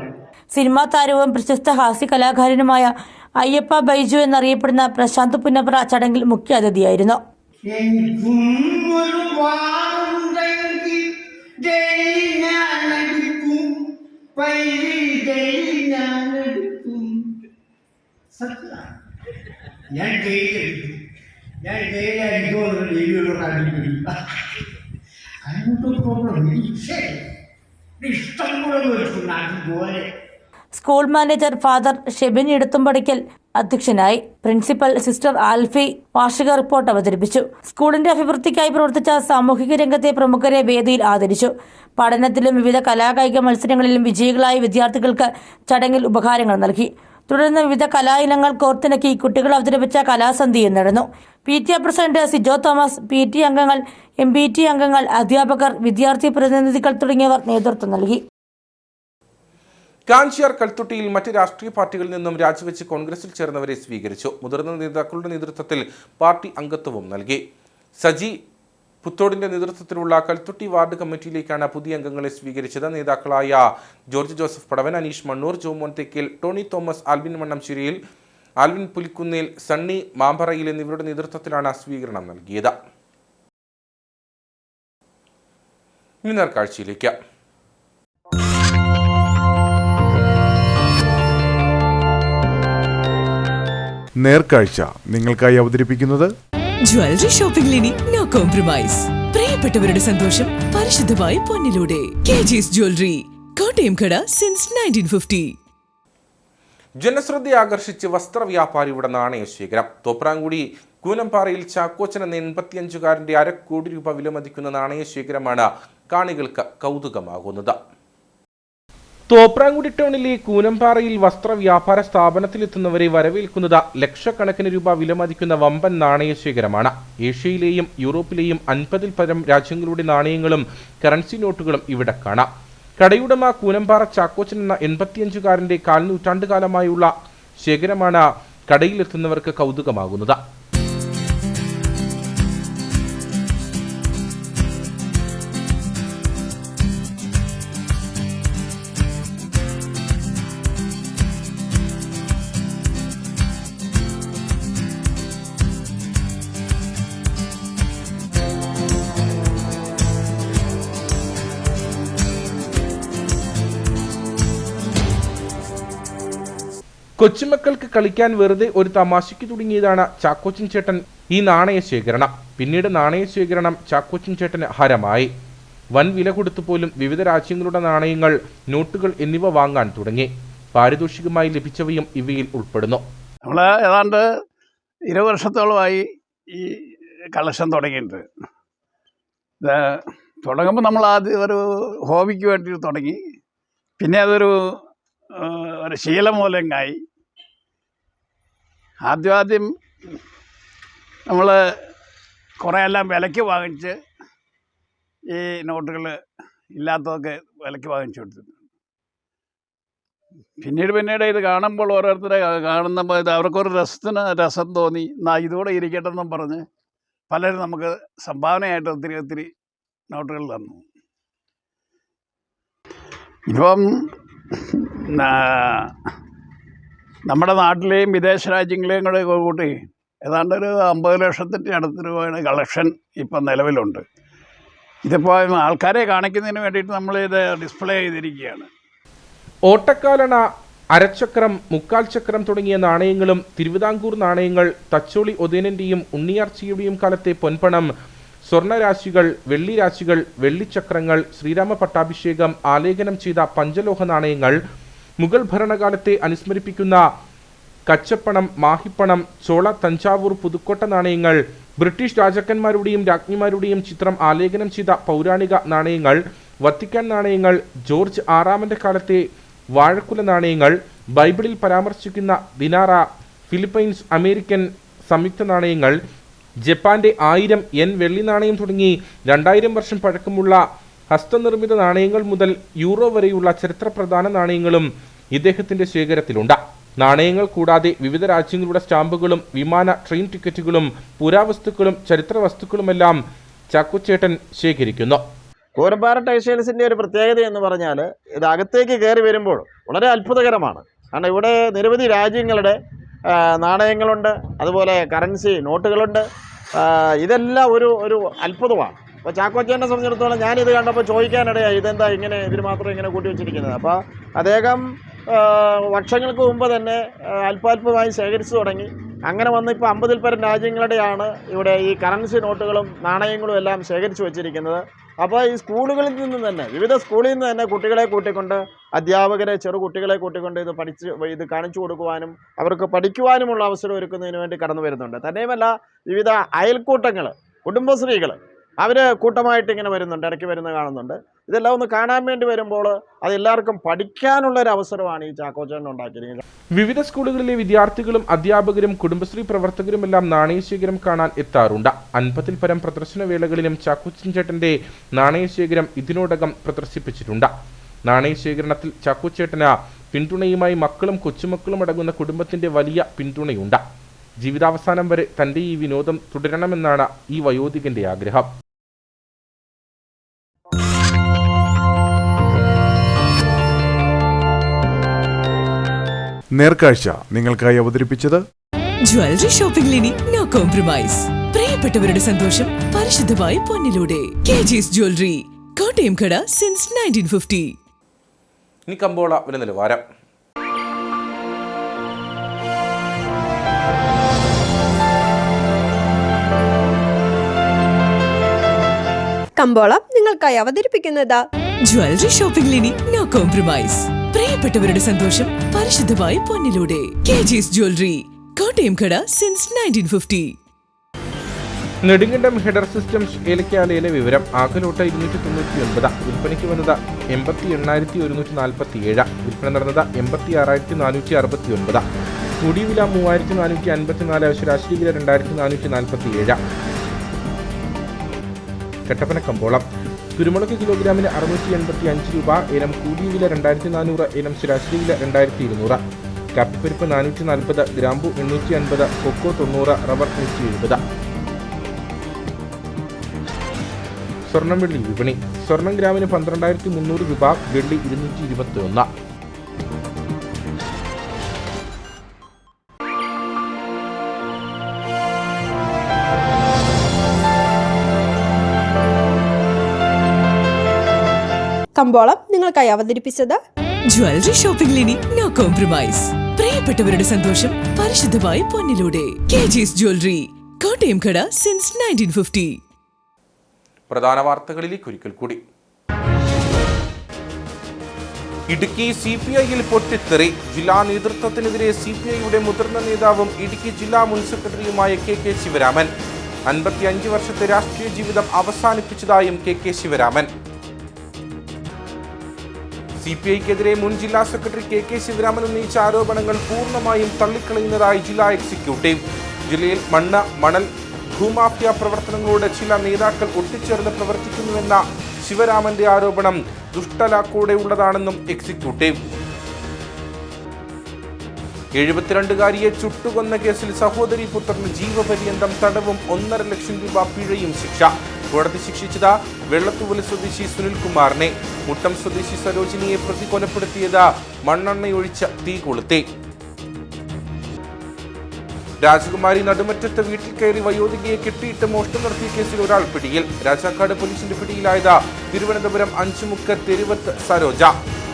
സിനിമാ താരവും പ്രശസ്ത ഹാസ്യ കലാകാരനുമായ അയ്യപ്പ ബൈജു എന്നറിയപ്പെടുന്ന പ്രശാന്ത് പുന്നപ്ര ചടങ്ങിൽ മുഖ്യാതിഥിയായിരുന്നു. സ്കൂൾ മാനേജർ ഫാദർ ഷെബിൻ ഇടത്തുംപടിക്കൽ അധ്യക്ഷനായി. പ്രിൻസിപ്പൽ സിസ്റ്റർ ആൽഫി വാർഷിക റിപ്പോർട്ട് അവതരിപ്പിച്ചു. സ്കൂളിന്റെ അഭിവൃദ്ധിക്കായി പ്രവർത്തിച്ച സാമൂഹിക രംഗത്തെ പ്രമുഖരെ വേദിയിൽ ആദരിച്ചു. പഠനത്തിലും വിവിധ കലാകായിക മത്സരങ്ങളിലും വിജയികളായ വിദ്യാർത്ഥികൾക്ക് ചടങ്ങിൽ ഉപഹാരങ്ങൾ നൽകി. തുടർന്ന് വിവിധ കലാ ഇനങ്ങൾ കോർത്തിണക്കി കുട്ടികൾ അവതരിപ്പിച്ച കലാസന്ധിയും നടന്നു. PTA president Sijo Thomas, PT അംഗങ്ങൾ, MPT അംഗങ്ങൾ, അധ്യാപകർ, വിദ്യാർത്ഥി പ്രതിനിധികൾ തുടങ്ങിയവർ നേതൃത്വം നൽകി. കാഞ്ചിയാർ കൽത്തുട്ടിയിൽ മറ്റ് രാഷ്ട്രീയ പാർട്ടികളിൽ നിന്നും രാജിവെച്ച് കോൺഗ്രസിൽ ചേർന്നവരെ സ്വീകരിച്ചു. മുതിർന്ന നേതാക്കളുടെ നേതൃത്വത്തിൽ പാർട്ടി അംഗത്വവും നൽകി. സജി പുത്തോടിന്റെ നേതൃത്വത്തിലുള്ള കൽത്തുട്ടി വാർഡ് കമ്മിറ്റിയിലേക്കാണ് പുതിയ അംഗങ്ങളെ സ്വീകരിച്ചത്. നേതാക്കളായ George Joseph Padavan, Aneesh Mannoor, Jomon Thekkel, Tony Thomas, Alvin Mannamchiriyil, Alvin Pulikkunnil, Sunny Mambarayil എന്നിവരുടെ നേതൃത്വത്തിലാണ് സ്വീകരണം നൽകിയത്. ഇനി നേർക്കാഴ്ചയിലേക്ക്. നേർക്കാഴ്ച നിങ്ങൾക്കായി അവതരിപ്പിക്കുന്നത് ജ്വല്ലറി ഷോപ്പിംഗിൽ ഇനി നോ കോംപ്രമൈസ്. പ്രിയപ്പെട്ടവരുടെ സന്തോഷം പരിശുദ്ധമായ പൊന്നിലൂടെ. KG's ജ്വല്ലറി, കോട്ടയം കട സിൻസ് 1950. ജനശ്രദ്ധ ആകർഷിച്ച് വസ്ത്രവ്യാപാരിയുടെ നാണയശേഖരം. തോപ്രാങ്കുടി കൂനമ്പാറയിൽ ചാക്കോച്ചൻ എന്ന 85-കാരന്റെ 1/2 കോടി രൂപ വിലമതിക്കുന്ന നാണയശേഖരമാണ് കാണികൾക്ക് കൗതുകമാകുന്നത്. തോപ്രാങ്കുടി ടൗണിലെ കൂനമ്പാറയിൽ വസ്ത്രവ്യാപാര സ്ഥാപനത്തിലെത്തുന്നവരെ വരവേൽക്കുന്നത് ലക്ഷക്കണക്കിന് രൂപ വിലമതിക്കുന്ന വമ്പൻ നാണയശേഖരമാണ്. ഏഷ്യയിലെയും യൂറോപ്പിലെയും 50-ൽ പരം രാജ്യങ്ങളുടെ നാണയങ്ങളും കറൻസി നോട്ടുകളും ഇവിടെ കാണാം. കടയുടമ കൂനമ്പാറ ചാക്കോച്ചൻ എന്ന 85-കാരന്റെ 1/4 നൂറ്റാണ്ടുകാലമായുള്ള ശേഖരമാണ് കടയിലെത്തുന്നവർക്ക് കൗതുകമാകുന്നത്. കൊച്ചുമക്കൾക്ക് കളിക്കാൻ വെറുതെ ഒരു തമാശയ്ക്ക് തുടങ്ങിയതാണ് ചാക്കോച്ചൻ ചേട്ടൻ ഈ നാണയശേഖരണം. പിന്നീട് നാണയശേഖരണം ചാക്കോച്ചൻ ചേട്ടന് ഹരമായി. വൻ വില കൊടുത്തു പോലും വിവിധ രാജ്യങ്ങളുടെ നാണയങ്ങൾ, നോട്ടുകൾ എന്നിവ വാങ്ങാൻ തുടങ്ങി. പാരിതോഷികമായി ലഭിച്ചവയും ഇവയിൽ ഉൾപ്പെടുന്നു. നമ്മൾ ഏതാണ്ട് 20 വർഷത്തോളമായി ഈ കളക്ഷൻ തുടങ്ങിയിട്ടുണ്ട്. ഇത് തുടങ്ങുമ്പോൾ നമ്മൾ ആദ്യം ഒരു ഹോബിക്ക് വേണ്ടി തുടങ്ങി. പിന്നെ അതൊരു ശീലം മൂലങ്ങായി. ആദ്യം നമ്മൾ കുറേ എല്ലാം വിലയ്ക്ക് വാങ്ങിച്ച് ഈ നോട്ടുകൾ ഇല്ലാത്തതൊക്കെ വിലയ്ക്ക് വാങ്ങിച്ചു കൊടുത്തിട്ടുണ്ട്. പിന്നീട് ഇത് കാണുമ്പോൾ ഓരോരുത്തരെ കാണുമ്പോൾ ഇത് അവർക്കൊരു രസം തോന്നി. ഇതുകൂടെ ഇരിക്കട്ടെ എന്നും പറഞ്ഞ് പലരും നമുക്ക് സംഭാവനയായിട്ട് ഒത്തിരി നോട്ടുകൾ തന്നു. ഇപ്പം നമ്മുടെ നാട്ടിലെയും വിദേശ രാജ്യങ്ങളെയും കൂടെ കൂട്ടി ഏതാണ്ട് ഒരു 50 ലക്ഷത്തിൻ്റെ അടുത്ത് രൂപയുടെ കളക്ഷൻ ഇപ്പം നിലവിലുണ്ട്. ഇതിപ്പോൾ ആൾക്കാരെ കാണിക്കുന്നതിന് വേണ്ടിയിട്ട് നമ്മളിത് ഡിസ്പ്ലേ ചെയ്തിരിക്കുകയാണ്. ഓട്ടക്കാലണ, അരച്ചക്രം, മുക്കാൽ ചക്രം തുടങ്ങിയ നാണയങ്ങളും തിരുവിതാംകൂർ നാണയങ്ങൾ, തച്ചോളി ഒതേനന്റെയും ഉണ്ണിയാർച്ചയുടെയും കാലത്തെ പൊൻപണം, സ്വർണരാശികൾ, വെള്ളിരാശികൾ, വെള്ളിച്ചക്രങ്ങൾ, ശ്രീരാമ പട്ടാഭിഷേകം, ആലേഖനം ചെയ്ത പഞ്ചലോഹ നാണയങ്ങൾ, മുഗൾ ഭരണകാലത്തെ അനുസ്മരിപ്പിക്കുന്ന കച്ചപ്പണം, മാഹിപ്പണം, ചോള, തഞ്ചാവൂർ, പുതുക്കോട്ട നാണയങ്ങൾ, ബ്രിട്ടീഷ് രാജാക്കന്മാരുടെയും രാജ്ഞിമാരുടെയും ചിത്രം ആലേഖനം ചെയ്ത പൗരാണിക നാണയങ്ങൾ, വത്തിക്കാൻ നാണയങ്ങൾ, ജോർജ് 6-ന്റെ കാലത്തെ വാഴക്കുല നാണയങ്ങൾ, ബൈബിളിൽ പരാമർശിക്കുന്ന ദിനാറ, ഫിലിപ്പൈൻസ് അമേരിക്കൻ സംയുക്ത നാണയങ്ങൾ, ജപ്പാന്റെ 1000 yen വെള്ളി നാണയം തുടങ്ങി 2000 വർഷം പഴക്കമുള്ള ഹസ്തനിർമ്മിത നാണയങ്ങൾ മുതൽ യൂറോ വരെയുള്ള ചരിത്രപ്രധാന നാണയങ്ങളും ഇദ്ദേഹത്തിന്റെ ശേഖരത്തിലുണ്ട്. നാണയങ്ങൾ കൂടാതെ വിവിധ രാജ്യങ്ങളുടെ സ്റ്റാമ്പുകളും വിമാന ട്രെയിൻ ടിക്കറ്റുകളും പുരാവസ്തുക്കളും ചരിത്ര വസ്തുക്കളുമെല്ലാം ചാക്കോച്ചേട്ടൻ ശേഖരിക്കുന്നു. കൂനമ്പാറ ടെക്സ്റ്റൈൽസിൻ്റെ ഒരു പ്രത്യേകത എന്ന് പറഞ്ഞാൽ ഇത് അകത്തേക്ക് കയറി വരുമ്പോൾ വളരെ അത്ഭുതകരമാണ്. കാരണം ഇവിടെ നിരവധി രാജ്യങ്ങളുടെ നാണയങ്ങളുണ്ട്, അതുപോലെ കറൻസി നോട്ടുകളുണ്ട്. ഇതെല്ലാം ഒരു അത്ഭുതമാണ്. അപ്പോൾ ചാക്കോച്ചേനെ സംബന്ധിച്ചിടത്തോളം ഞാനിത് കണ്ടപ്പോൾ ചോദിക്കാനിടയായി, ഇതെന്താ ഇങ്ങനെ ഇതിന് മാത്രം ഇങ്ങനെ കൂട്ടി വെച്ചിരിക്കുന്നത്. അപ്പോൾ അദ്ദേഹം വർഷങ്ങൾക്ക് മുമ്പ് തന്നെ അല്പാൽപമായി ശേഖരിച്ചു തുടങ്ങി. അങ്ങനെ വന്ന് ഇപ്പോൾ 50-ൽ പരം രാജ്യങ്ങളുടെയാണ് ഇവിടെ ഈ കറൻസി നോട്ടുകളും നാണയങ്ങളും എല്ലാം ശേഖരിച്ചു വെച്ചിരിക്കുന്നത്. അപ്പോൾ ഈ സ്കൂളുകളിൽ നിന്ന് തന്നെ, വിവിധ സ്കൂളിൽ നിന്ന് തന്നെ കുട്ടികളെ കൂട്ടിക്കൊണ്ട്, അധ്യാപകരെ, ചെറുകുട്ടികളെ കൂട്ടിക്കൊണ്ട് ഇത് കാണിച്ചു കൊടുക്കുവാനും അവർക്ക് പഠിക്കുവാനുമുള്ള അവസരം ഒരുക്കുന്നതിന് വേണ്ടി കടന്നു വരുന്നുണ്ട്. തന്നെയുമല്ല വിവിധ അയൽക്കൂട്ടങ്ങൾ, കുടുംബശ്രീകൾ, അവർ കൂട്ടമായിട്ട് ഇങ്ങനെ വരുന്നുണ്ട്, ഇടയ്ക്ക് വരുന്നത് കാണുന്നുണ്ട്. ഇതെല്ലാം ഒന്ന് കാണാൻ വേണ്ടി വരുമ്പോൾ അതെല്ലാവർക്കും പഠിക്കാനുള്ള ഒരു അവസരമാണ് ഈ ചാക്കോച്ചേട്ടൻ ഉണ്ടാക്കിയിരിക്കുന്നത്. വിവിധ സ്കൂളുകളിലെ വിദ്യാർത്ഥികളും അധ്യാപകരും കുടുംബശ്രീ പ്രവർത്തകരുമെല്ലാം നാണയശേഖരം കാണാൻ എത്താറുണ്ട്. 50-ൽ പരം പ്രദർശന വേളകളിലും ചാക്കോച്ചൻ ചേട്ടന്റെ നാണയശേഖരം ഇതിനോടകം പ്രദർശിപ്പിച്ചിട്ടുണ്ട്. നാണയശേഖരണത്തിൽ ചാക്കോച്ചേട്ടന് പിന്തുണയുമായി മക്കളും കൊച്ചുമക്കളും അടങ്ങുന്ന കുടുംബത്തിന്റെ വലിയ പിന്തുണയുണ്ട്. ജീവിതാവസാനം വരെ തന്റെ ഈ വിനോദം തുടരണമെന്നാണ് ഈ വയോധികന്റെ ആഗ്രഹം. നേർക്കാഴ്ച നിങ്ങൾക്കായി അവതരിപ്പിച്ചത് ജ്വല്ലറി ഷോപ്പിംഗിൽ ഇനി നോ കോംപ്രമൈസ്. പ്രിയപ്പെട്ടവരുടെ സന്തോഷം പരിശുദ്ധമായി പൊന്നിലൂടെ. കെജിഎസ് ജ്വല്ലറി, കോട്ടയം കട സിൻസ് 1950. ഇനി കമ്പോള വില നിലവാരം. കമ്പോളം നിങ്ങൾക്കായി അവതരിപ്പിക്കുന്നത് ജ്വല്ലറി ഷോപ്പിംഗിൽ ഇനി നോ കോംപ്രമൈസ്. പ്രിയപ്പെട്ടവരുടെ സന്തോഷം പരിശുദ്ധമായി പൊന്നിലൂടെ. കെജിഎസ് ജ്വല്ലറി, കോട്ടയം കട സിൻസ് 1950. നെടുങ്കണ്ടം ഹെഡർ സിസ്റ്റംസ് ഏലക്കാലയിലെ വിവരം. ആകലോട്ട് 299, വിൽപ്പനയ്ക്ക് വന്നത് 88,147, വിൽപ്പന നടന്നത് 86,469, മുടിവില 3,454, ശരാശരി വില 2,447. കട്ടപ്പന കമ്പോളം. കുരുമുളക് കിലോഗ്രാമിന് 685 രൂപ, ഏലം കൂടിയ വില 2,400, ഏലം ശരാശരി വില 2,200, കാപ്പിപ്പരിപ്പ് 440, ഗ്രാമ്പു 850, കൊക്കോ 90, റബ്ബർ 170. സ്വർണം വെള്ളി വിപണി. സ്വർണം ഗ്രാമിന് 12,300 രൂപ, വെള്ളി 221. കമ്പോളം നിങ്ങൾക്കായി അവതരിപ്പിച്ചത് ജ്വല്ലറി ഷോപ്പിംഗിൽ ഇനി നോ കോംപ്രമൈസ്. പ്രിയപ്പെട്ടവരുടെ സന്തോഷം പരിശുദ്ധമായി പൊന്നിലൂടെ. കെജിഎസ് ജ്വല്ലറി, കോട്ടയം കട സിൻസ് 1950. പ്രധാന വാർത്തകളിലേക്ക് ഒരിക്കൽ കൂടി. ഇടുക്കി CPIയിൽ പൊട്ടിത്തെറി. ജില്ലാ നേതൃത്വത്തിനെതിരെ CPIയുടെ മുതിർന്ന നേതാവും ഇടുക്കി ജില്ലാ മുൻ സെക്രട്ടറിയുമായ KK ശിവരാമൻ. 55 വർഷത്തെ രാഷ്ട്രീയ ജീവിതം അവസാനിപ്പിച്ചതായും KK ശിവരാമൻ. CPIക്കെതിരെ മുൻ ജില്ലാ സെക്രട്ടറി KK ശിവരാമൻ ഉന്നയിച്ച ആരോപണങ്ങൾ പൂർണ്ണമായും തള്ളിക്കളയുന്നതായി ജില്ലാ എക്സിക്യൂട്ടീവ്. ജില്ലയിൽ മണ്ണ്, മണൽ, ഭൂമാഫിയ പ്രവർത്തനങ്ങളോട് ചില നേതാക്കൾ ഒട്ടിച്ചേർന്ന് പ്രവർത്തിക്കുന്നുവെന്ന ശിവരാമന്റെ ആരോപണം ദുഷ്ടലാക്കോടെയുള്ളതാണെന്നും എക്സിക്യൂട്ടീവ്. 72-കാരിയെ ചുട്ടുകൊന്ന കേസിൽ സഹോദരി പുത്രന് ജീവപര്യന്തം തടവും 1.5 ലക്ഷം രൂപ പിഴയും ശിക്ഷ. കോടതി ശിക്ഷിച്ചത് വെള്ളത്തൂവല് സ്വദേശി സുനിൽകുമാറിനെ. മുട്ടം സ്വദേശി സരോജിനിയെ പ്രതി കൊലപ്പെടുത്തിയത് മണ്ണെണ്ണയൊഴിച്ച് തീ കൊളുത്തി. രാജകുമാരി നടുമറ്റത്ത് വീട്ടിൽ കയറി വയോധികയെ കെട്ടിയിട്ട് മോഷണം നടത്തിയ കേസിൽ ഒരാൾ പിടിയിൽ. രാജാക്കാട് പോലീസിന്റെ പിടിയിലായത് തിരുവനന്തപുരം അഞ്ചുമുക്ക് തെരുവത്ത് സരോജ.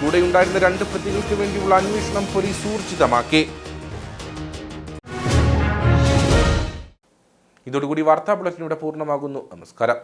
കൂടെയുണ്ടായിരുന്ന 2 പ്രതികൾക്ക് വേണ്ടിയുള്ള അന്വേഷണം പോലീസ് ഊർജിതമാക്കി. ഇതോടുകൂടി വാർത്താ ബുള്ളറ്റിൻ ഇവിടെ പൂർണ്ണമാകുന്നു. നമസ്കാരം.